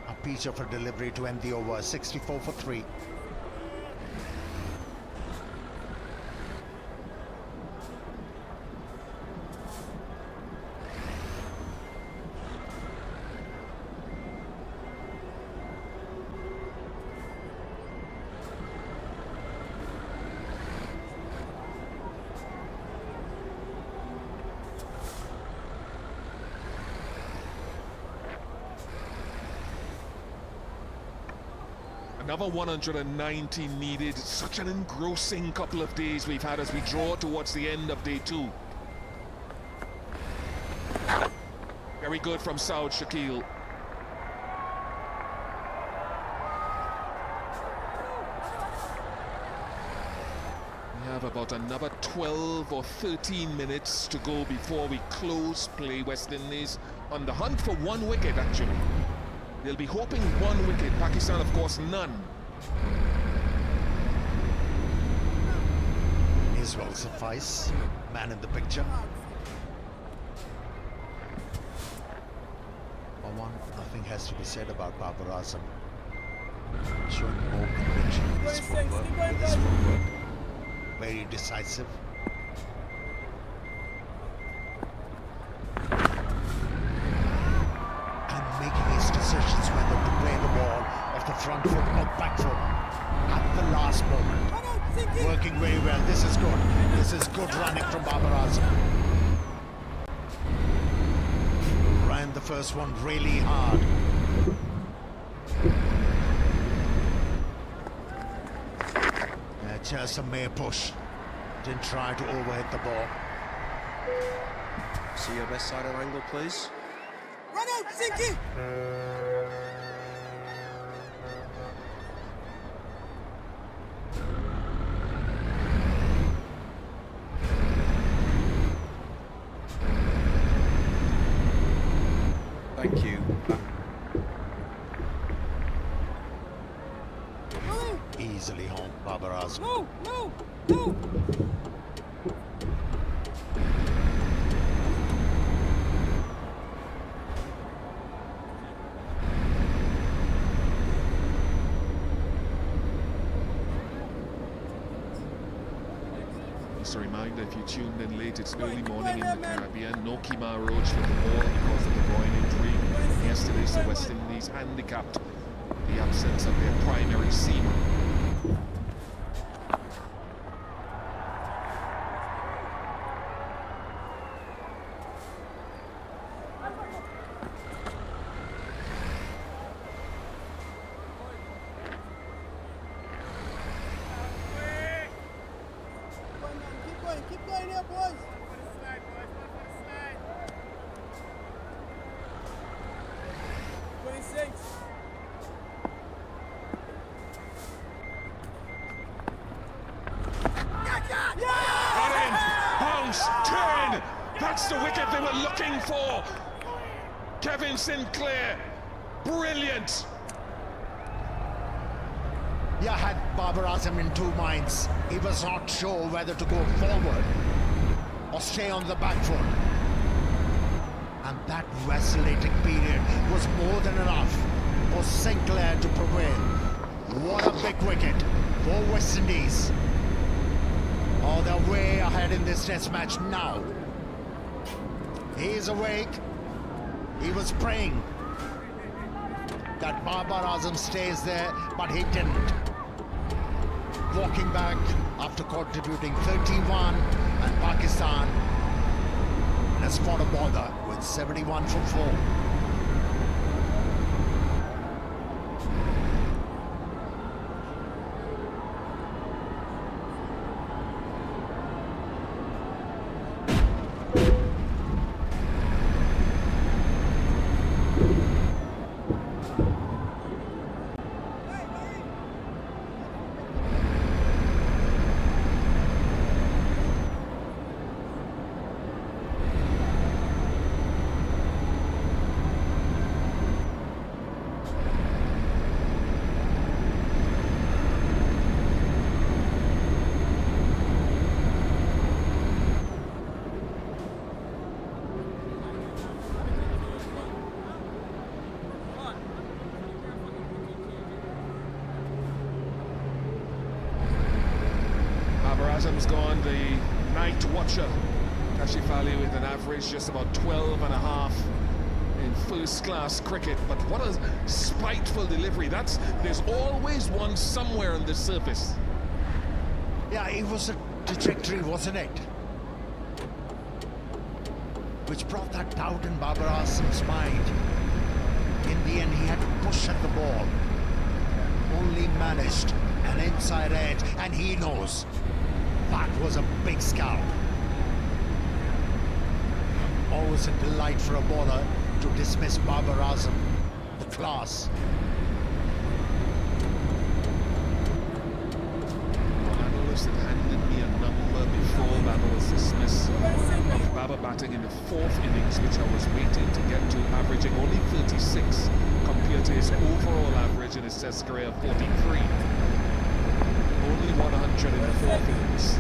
A pitch of a delivery to end the over. 64 for 3.
Another 190 needed. Such an engrossing couple of days we've had as we draw towards the end of day 2. Very good from Saud Shakil. We have about another 12 or 13 minutes to go before we close play. West Indies on the hunt for 1 wicket, actually. They'll be hoping 1 wicket. Pakistan, of course, none.
His will suffice. Man in the picture. For one, nothing has to be said about Babar Azam. Showing more conviction in his footwork. Very decisive. Decisions whether to play the ball off the front foot or back foot at the last moment. Working very well. This is good. This is good running from Babar Azam. Ran the first one really hard. Just a mere push. Didn't try to overhit the ball.
See your best side of angle, please.
Run out, Sinky!
Thank you.
Easily home, Babar Azam.
No, no, no!
Just a reminder, if you tuned in late, it's early morning in the Caribbean. No Kemar Roach for the ball because of the groin injury yesterday, so West Indies handicapped the absence of their primary seamer.
Keep going here, boys! 26.
Got in! Bounce! Turn! That's the wicket they were looking for! Kevin Sinclair! Brilliant!
Yeah, had Babar Azam in two minds. He was not sure whether to go forward or stay on the back foot. And that vacillating period was more than enough for Sinclair to prevail. What a big wicket for West Indies. Oh, they're way ahead in this test match now. He is awake. He was praying that Babar Azam stays there, but he didn't. Walking back after contributing 31, and Pakistan has fought a bother with 71 for 4.
Azam's gone, the night watcher. Kashifali with an average just about 12 and a half in first-class cricket. But what a spiteful delivery. There's always one somewhere on the surface.
Yeah, it was a trajectory, wasn't it? Which brought that doubt in Babar Azam's mind. In the end, he had to push at the ball. Only managed an inside edge, and he knows that was a big scout. Always a delight for a bowler to dismiss Babar Azam, the class.
Analyst had handed me a number before Baba was dismissed of Baba batting in the 4th innings, which I was waiting to get to, averaging only 36 compared to his overall average in his Test career of 43. Only 100 in the 4th innings.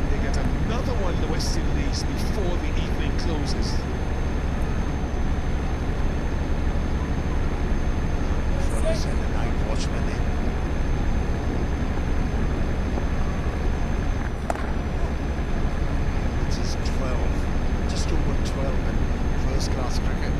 They get another one, the West Indies, before the evening closes.
Send the night watchman in. This is 12, just over 12 in first-class cricket.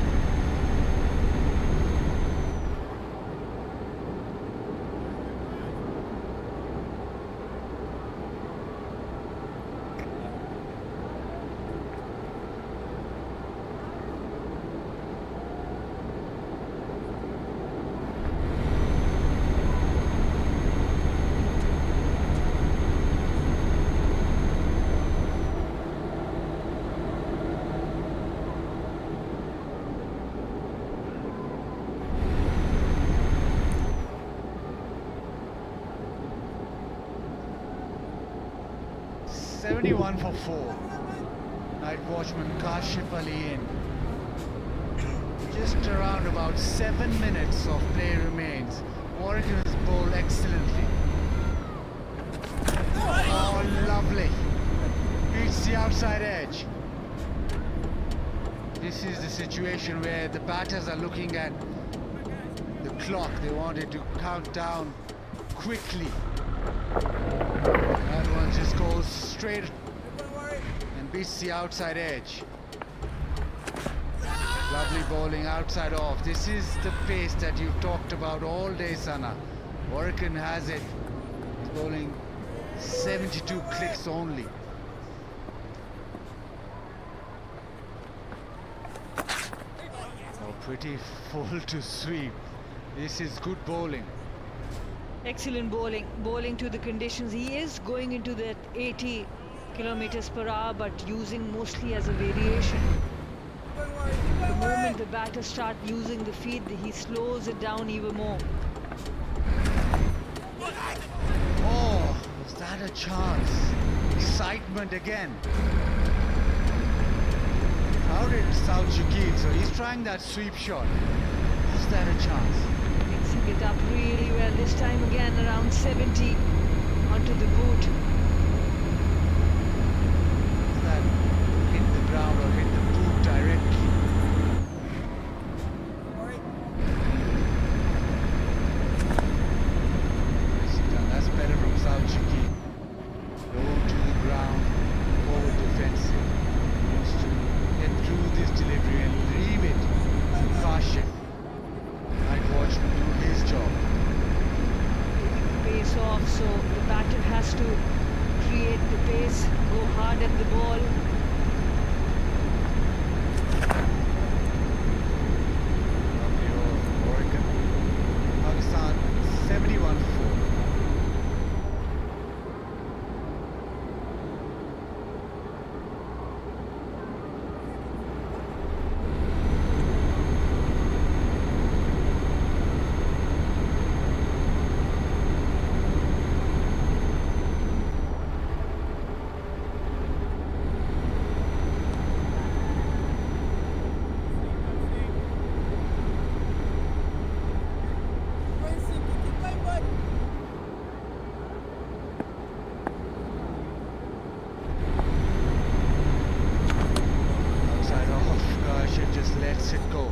71 for 4. Night watchman Kashif Ali in. Just around about 7 minutes of play remains. Warrington has bowled excellently. Oh, lovely. Beats the outside edge. This is the situation where the batters are looking at the clock. They wanted to count down quickly. That one just goes straight and beats the outside edge. Lovely bowling outside off. This is the pace that you've talked about all day, Sana. Warrington has it. He's bowling 72 clicks only. Oh, pretty full to sweep. This is good bowling.
Excellent bowling to the conditions. He is going into that 80 kilometers per hour, but using mostly as a variation. The moment the batters start using the feet, he slows it down even more.
Oh, was that a chance? Excitement again. How did South Shakil? So he's trying that sweep shot. Was that a chance?
Mixing it up really well. This time again around 70 onto the boot.
Was that hit the ground or hit the boot directly? That's better from South Shakil. Low to the ground, forward defensive. Wants to get through this delivery and leave it to Kashif. Night watchman do his job.
Pace off, so the batter has to create the pace, go hard at the ball.
Lovely over Oregon. Pakistan 71 for 4. Outside off, Kashif just lets it go.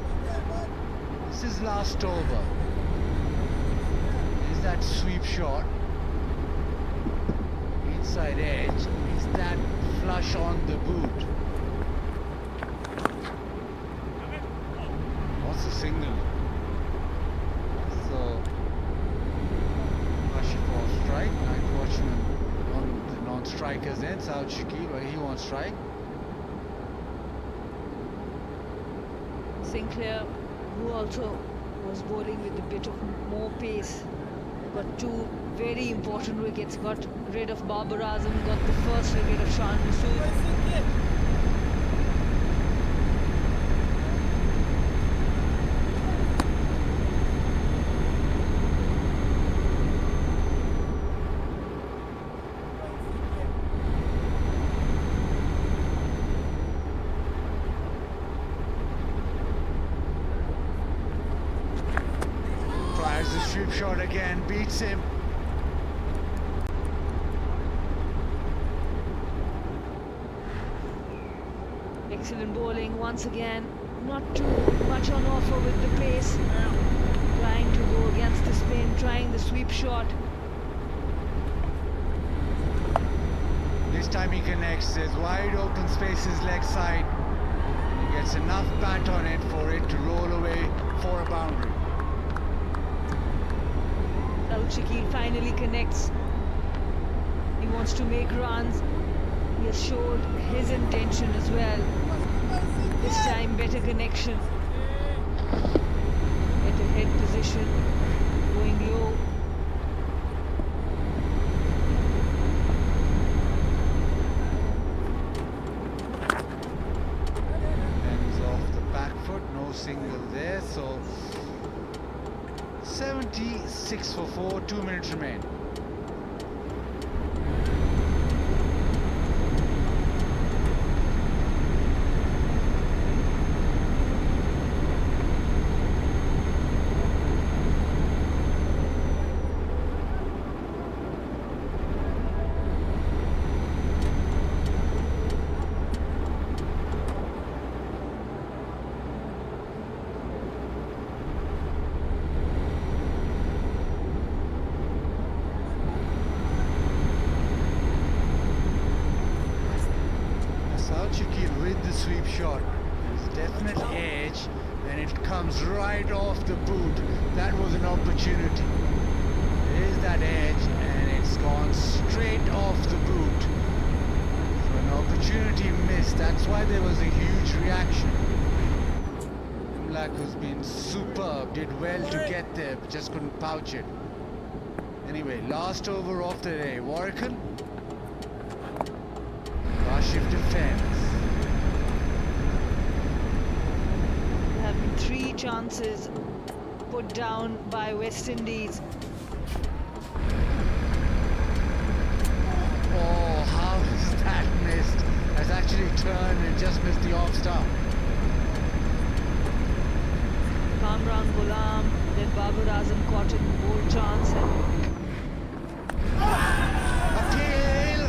This is last over. Is that sweep shot? Inside edge. Is that flush on the boot? What's the signal? So, Kashif off strike. Night watchman on the non-strikers end. South Shakil, where he wants strike.
Sinclair, who also was bowling with a bit of more pace, got two very important wickets, got rid of Babar Azam, got the first wicket of Shan Masood.
Tries the sweep shot again, beats him.
Excellent bowling once again, not too much on offer with the pace, trying to go against the spin, trying the sweep shot.
This time he connects, there's wide open spaces leg side. He gets enough bat on it for it to roll away for a boundary.
South Shakil finally connects. He wants to make runs. He has showed his intention as well. This time better connection. Better head position. Going low.
And he's off the back foot, no single there, so 76 for 4, 2 minutes remain. shot. There's definite edge, and it comes right off the boot. That was an opportunity. There's that edge, and it's gone straight off the boot. So an opportunity missed. That's why there was a huge reaction. Imlach has been superb, did well to get there, but just couldn't pouch it. Anyway, last over of the day. Warrican. Kashif defends.
There have been 3 chances put down by West Indies.
Oh, how is that missed? Has actually turned and just missed the off stump.
Kamran Ghulam, then Babar Azam caught in bold chance and
Appeal!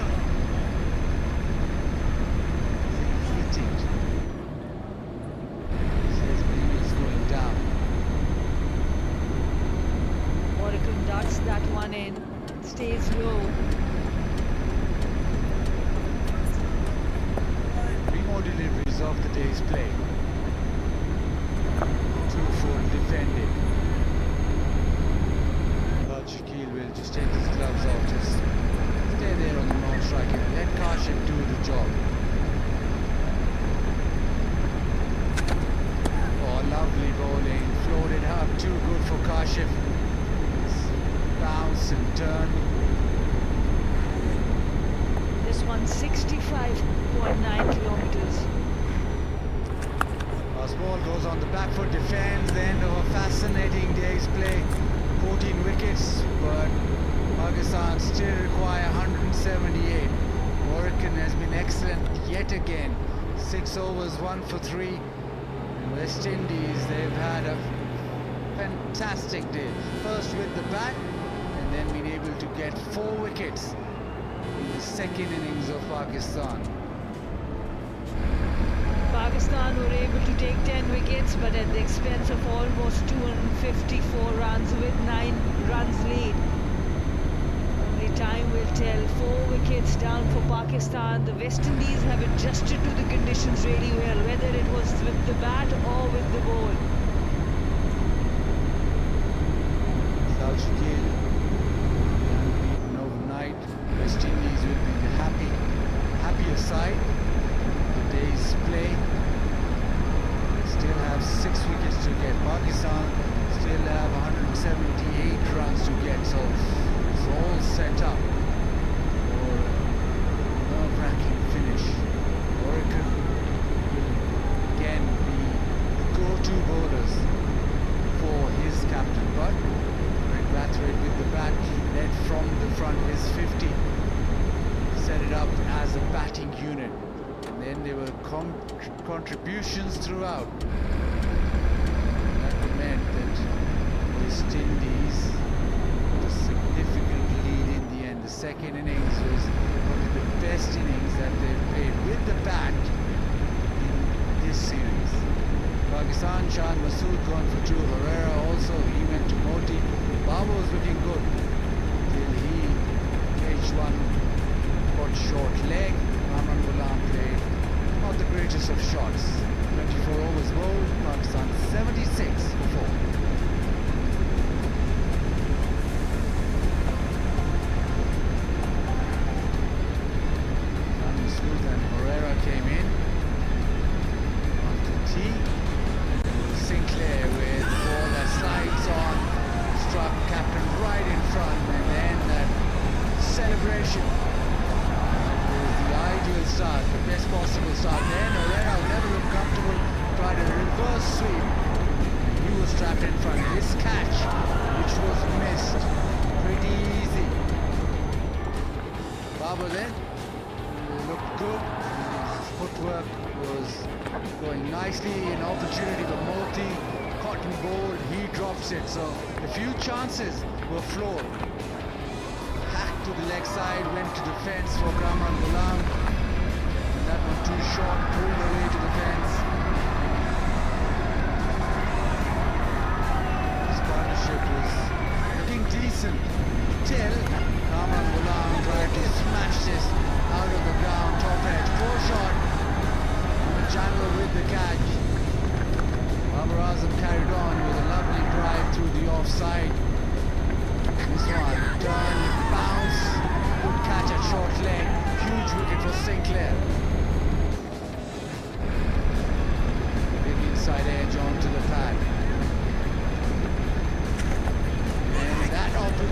Hit it. Says Bill's going down.
Warrican darts that one in, stays low.
3 more deliveries of the day's play. 2-4 defended. Shakil will just take his gloves off, just stay there on the non-striker. Let Kashif do the job. Oh, lovely bowling. Floated up, too good for Kashif. Bounce and turn.
This one 65.9 kilometers.
Last ball goes on the back foot, defends. The end of a fascinating day's play. 14 wickets, but Pakistan still require 178. Warrican has been excellent yet again. 6 overs, 1 for 3. And West Indies, they've had a fantastic day. First with the bat, and then been able to get 4 wickets in the second innings of Pakistan.
Pakistan were able to take 10 wickets, but at the expense of almost 254 runs with 9 runs lead. Only time will tell. 4 wickets down for Pakistan. The West Indies have adjusted to the conditions really well, whether it was with the bat or with the ball.
South Shakil, unbeaten overnight. West Indies will be the happier side. The day's play. Still have 6 wickets to get. Pakistan still have 178 runs to get, so it's all set up for a nerve-wracking finish. Warrican will again be the go-to bowlers for his captain, but Greg Brathwaite with the bat led from the front his 50, set it up as a batting unit. And then there were contributions throughout. That meant that West Indies got a significant lead in the end. The second innings was probably the best innings that they've played with the bat in this series. Pakistan, Shan Masood gone for 2. Herrera also, he went to Moti. Babu was looking good till he H1 got short leg. Kamran Ghulam played not the greatest of shots. 24 overs bowled, Pakistan 76 for 4. Masood and Herrera came in after tea. Sinclair with the ball that slides on, struck captain right in front, and then that celebration. The ideal start, the best possible start. Then Herrera never looked comfortable, tried a reverse sweep. He was trapped in front. His catch, which was missed, pretty easy. Babar then looked good. His footwork was going nicely. An opportunity for Moti. Cotton ball, he drops it. So a few chances were flawed. To the leg side, went to the fence for Kamran Ghulam. And that one too short, pulled away to the fence. His partnership was looking decent till Kamran Ghulam tried to smash this out of the ground, top edge, 4 shot. Chandler with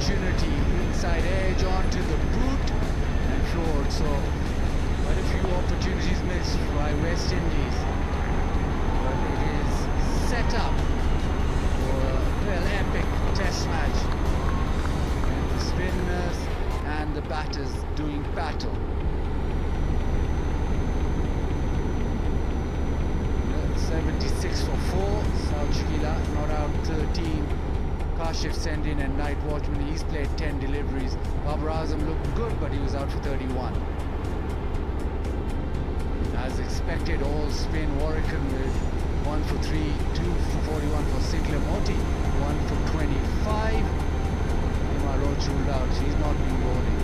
opportunity. Inside edge onto the boot and floored. So quite a few opportunities missed by West Indies. But it is set up for a real epic test match. And the spinners and the batters doing battle. 76 for 4. South Shakila not out 13. Kashif sent in and Night Watchman. He's played 10 deliveries. Babar Azam looked good, but he was out for 31. As expected, all spin. Warwican with 1 for 3, 2 for 41 for Sinclair Moti, 1 for 25. Hima Roach ruled out. He's not been bowling.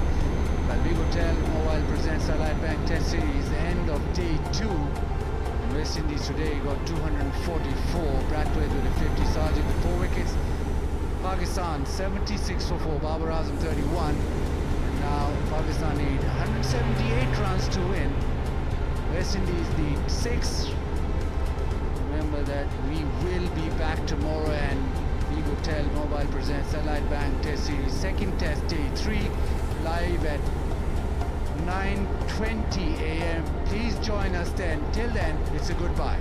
Big Hotel Mobile presents Allied Bank Test Series, end of day 2. West Indies today got 244. Brathwaite with a 50. Sargent with 4 wickets. Pakistan 76 for 4. Babar Azam 31. And now Pakistan need 178 runs to win. West Indies need 6. Remember that we will be back tomorrow, and Big Hotel Mobile presents Allied Bank Test Series, second test day 3, live at 9:20 a.m. Please join us then. Till then, it's a goodbye.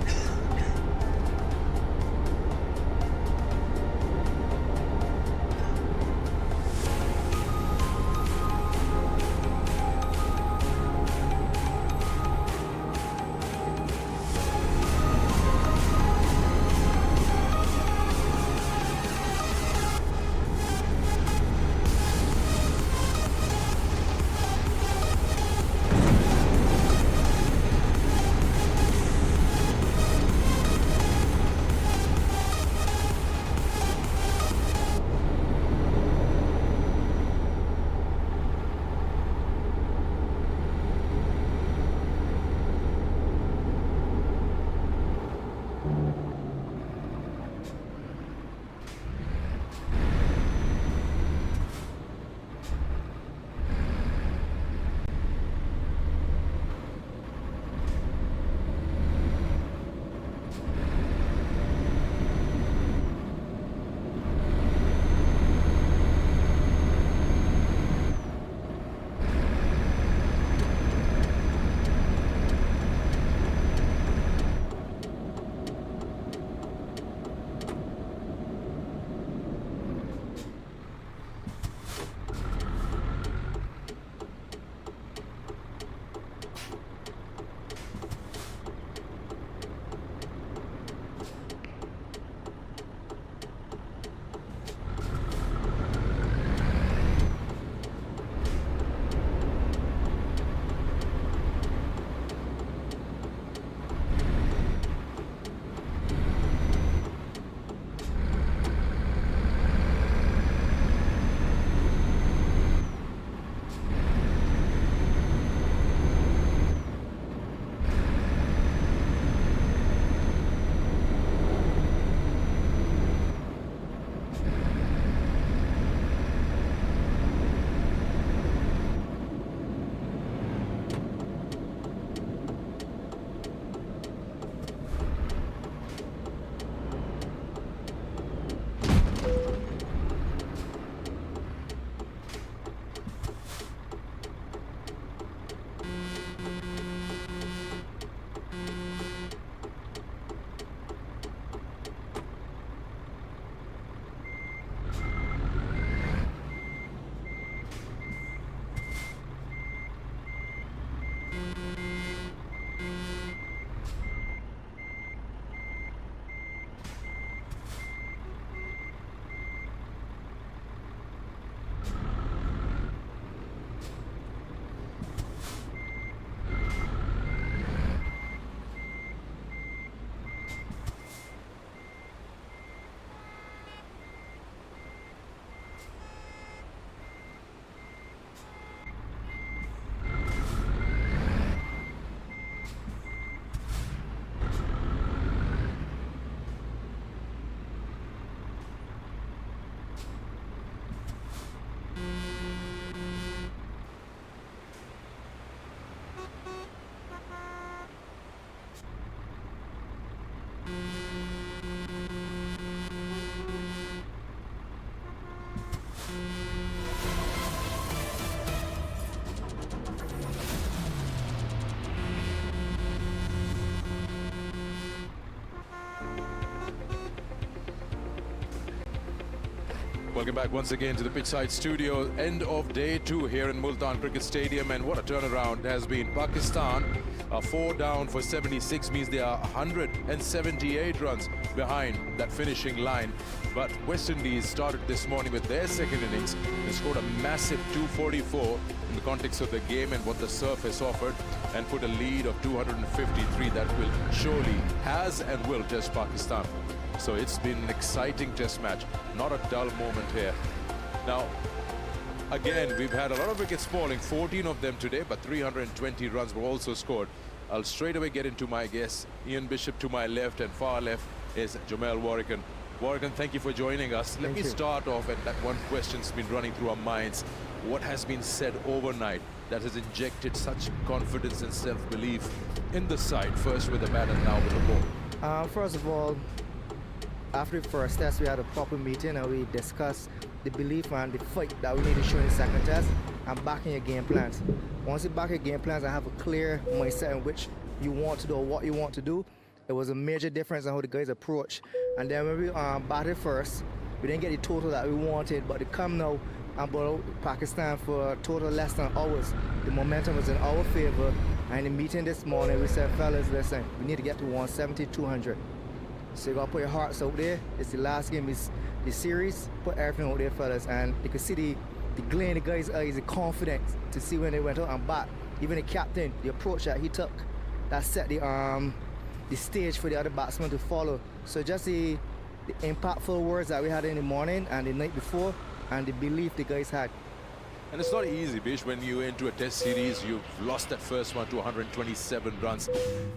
Welcome back once again to the Pitchside Studio. End of day 2 here in Multan Cricket Stadium, and what a turnaround has been. Pakistan are 4 down for 76, means they are 178 runs behind that finishing line. But West Indies started this morning with their second innings. They scored a massive 244 in the context of the game and what the surface offered, and put a lead of 253 that will surely, has and will test Pakistan. So it's been an exciting test match, not a dull moment here. Now, again, we've had a lot of wickets falling, 14 of them today, but 320 runs were also scored. I'll straight away get into my guests. Ian Bishop to my left, and far left is Jamel Warrican. Warrican, thank you for joining us. Let me start off, and that one question's been running through our minds. What has been said overnight that has injected such confidence and self-belief in the side, first with the bat and now with the ball?
First of all, after the first test, we had a proper meeting and we discussed the belief and the fight that we need to show in the second test, and backing your game plans. Once you back your game plans and have a clear mindset in which you want to do or what you want to do, it was a major difference in how the guys approach. And then when we batted first, we didn't get the total that we wanted, but to come now and bowl Pakistan for a total less than ours, the momentum was in our favor. And in the meeting this morning, we said, fellas, listen, we need to get to 170, 200. So you gotta put your hearts out there. It's the last game, it's the series. Put everything out there, fellas. And you can see the glare in the guys' eyes, the confidence to see when they went out and bat. Even the captain, the approach that he took, that set the stage for the other batsmen to follow. So just the impactful words that we had in the morning and the night before, and the belief the guys had.
And it's not easy, Bish, when you enter a test series, you've lost that first one to 127 runs,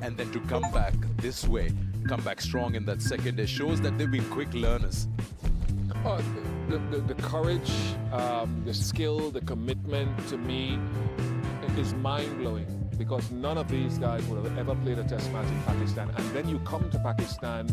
and then to come back this way, come back strong in that second, it shows that they've been quick learners.
The courage, the skill, the commitment, to me, is mind-blowing, because none of these guys would have ever played a test match in Pakistan. And then you come to Pakistan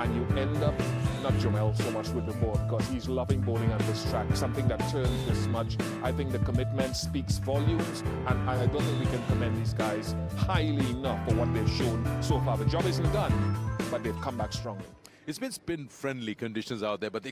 and you end up, not Jamel so much with the ball, because he's loving bowling on this track, something that turns this much. I think the commitment speaks volumes, and I don't think we can commend these guys highly enough for what they've shown so far. The job isn't done, but they've come back strongly.
It's been spin-friendly conditions out there, but the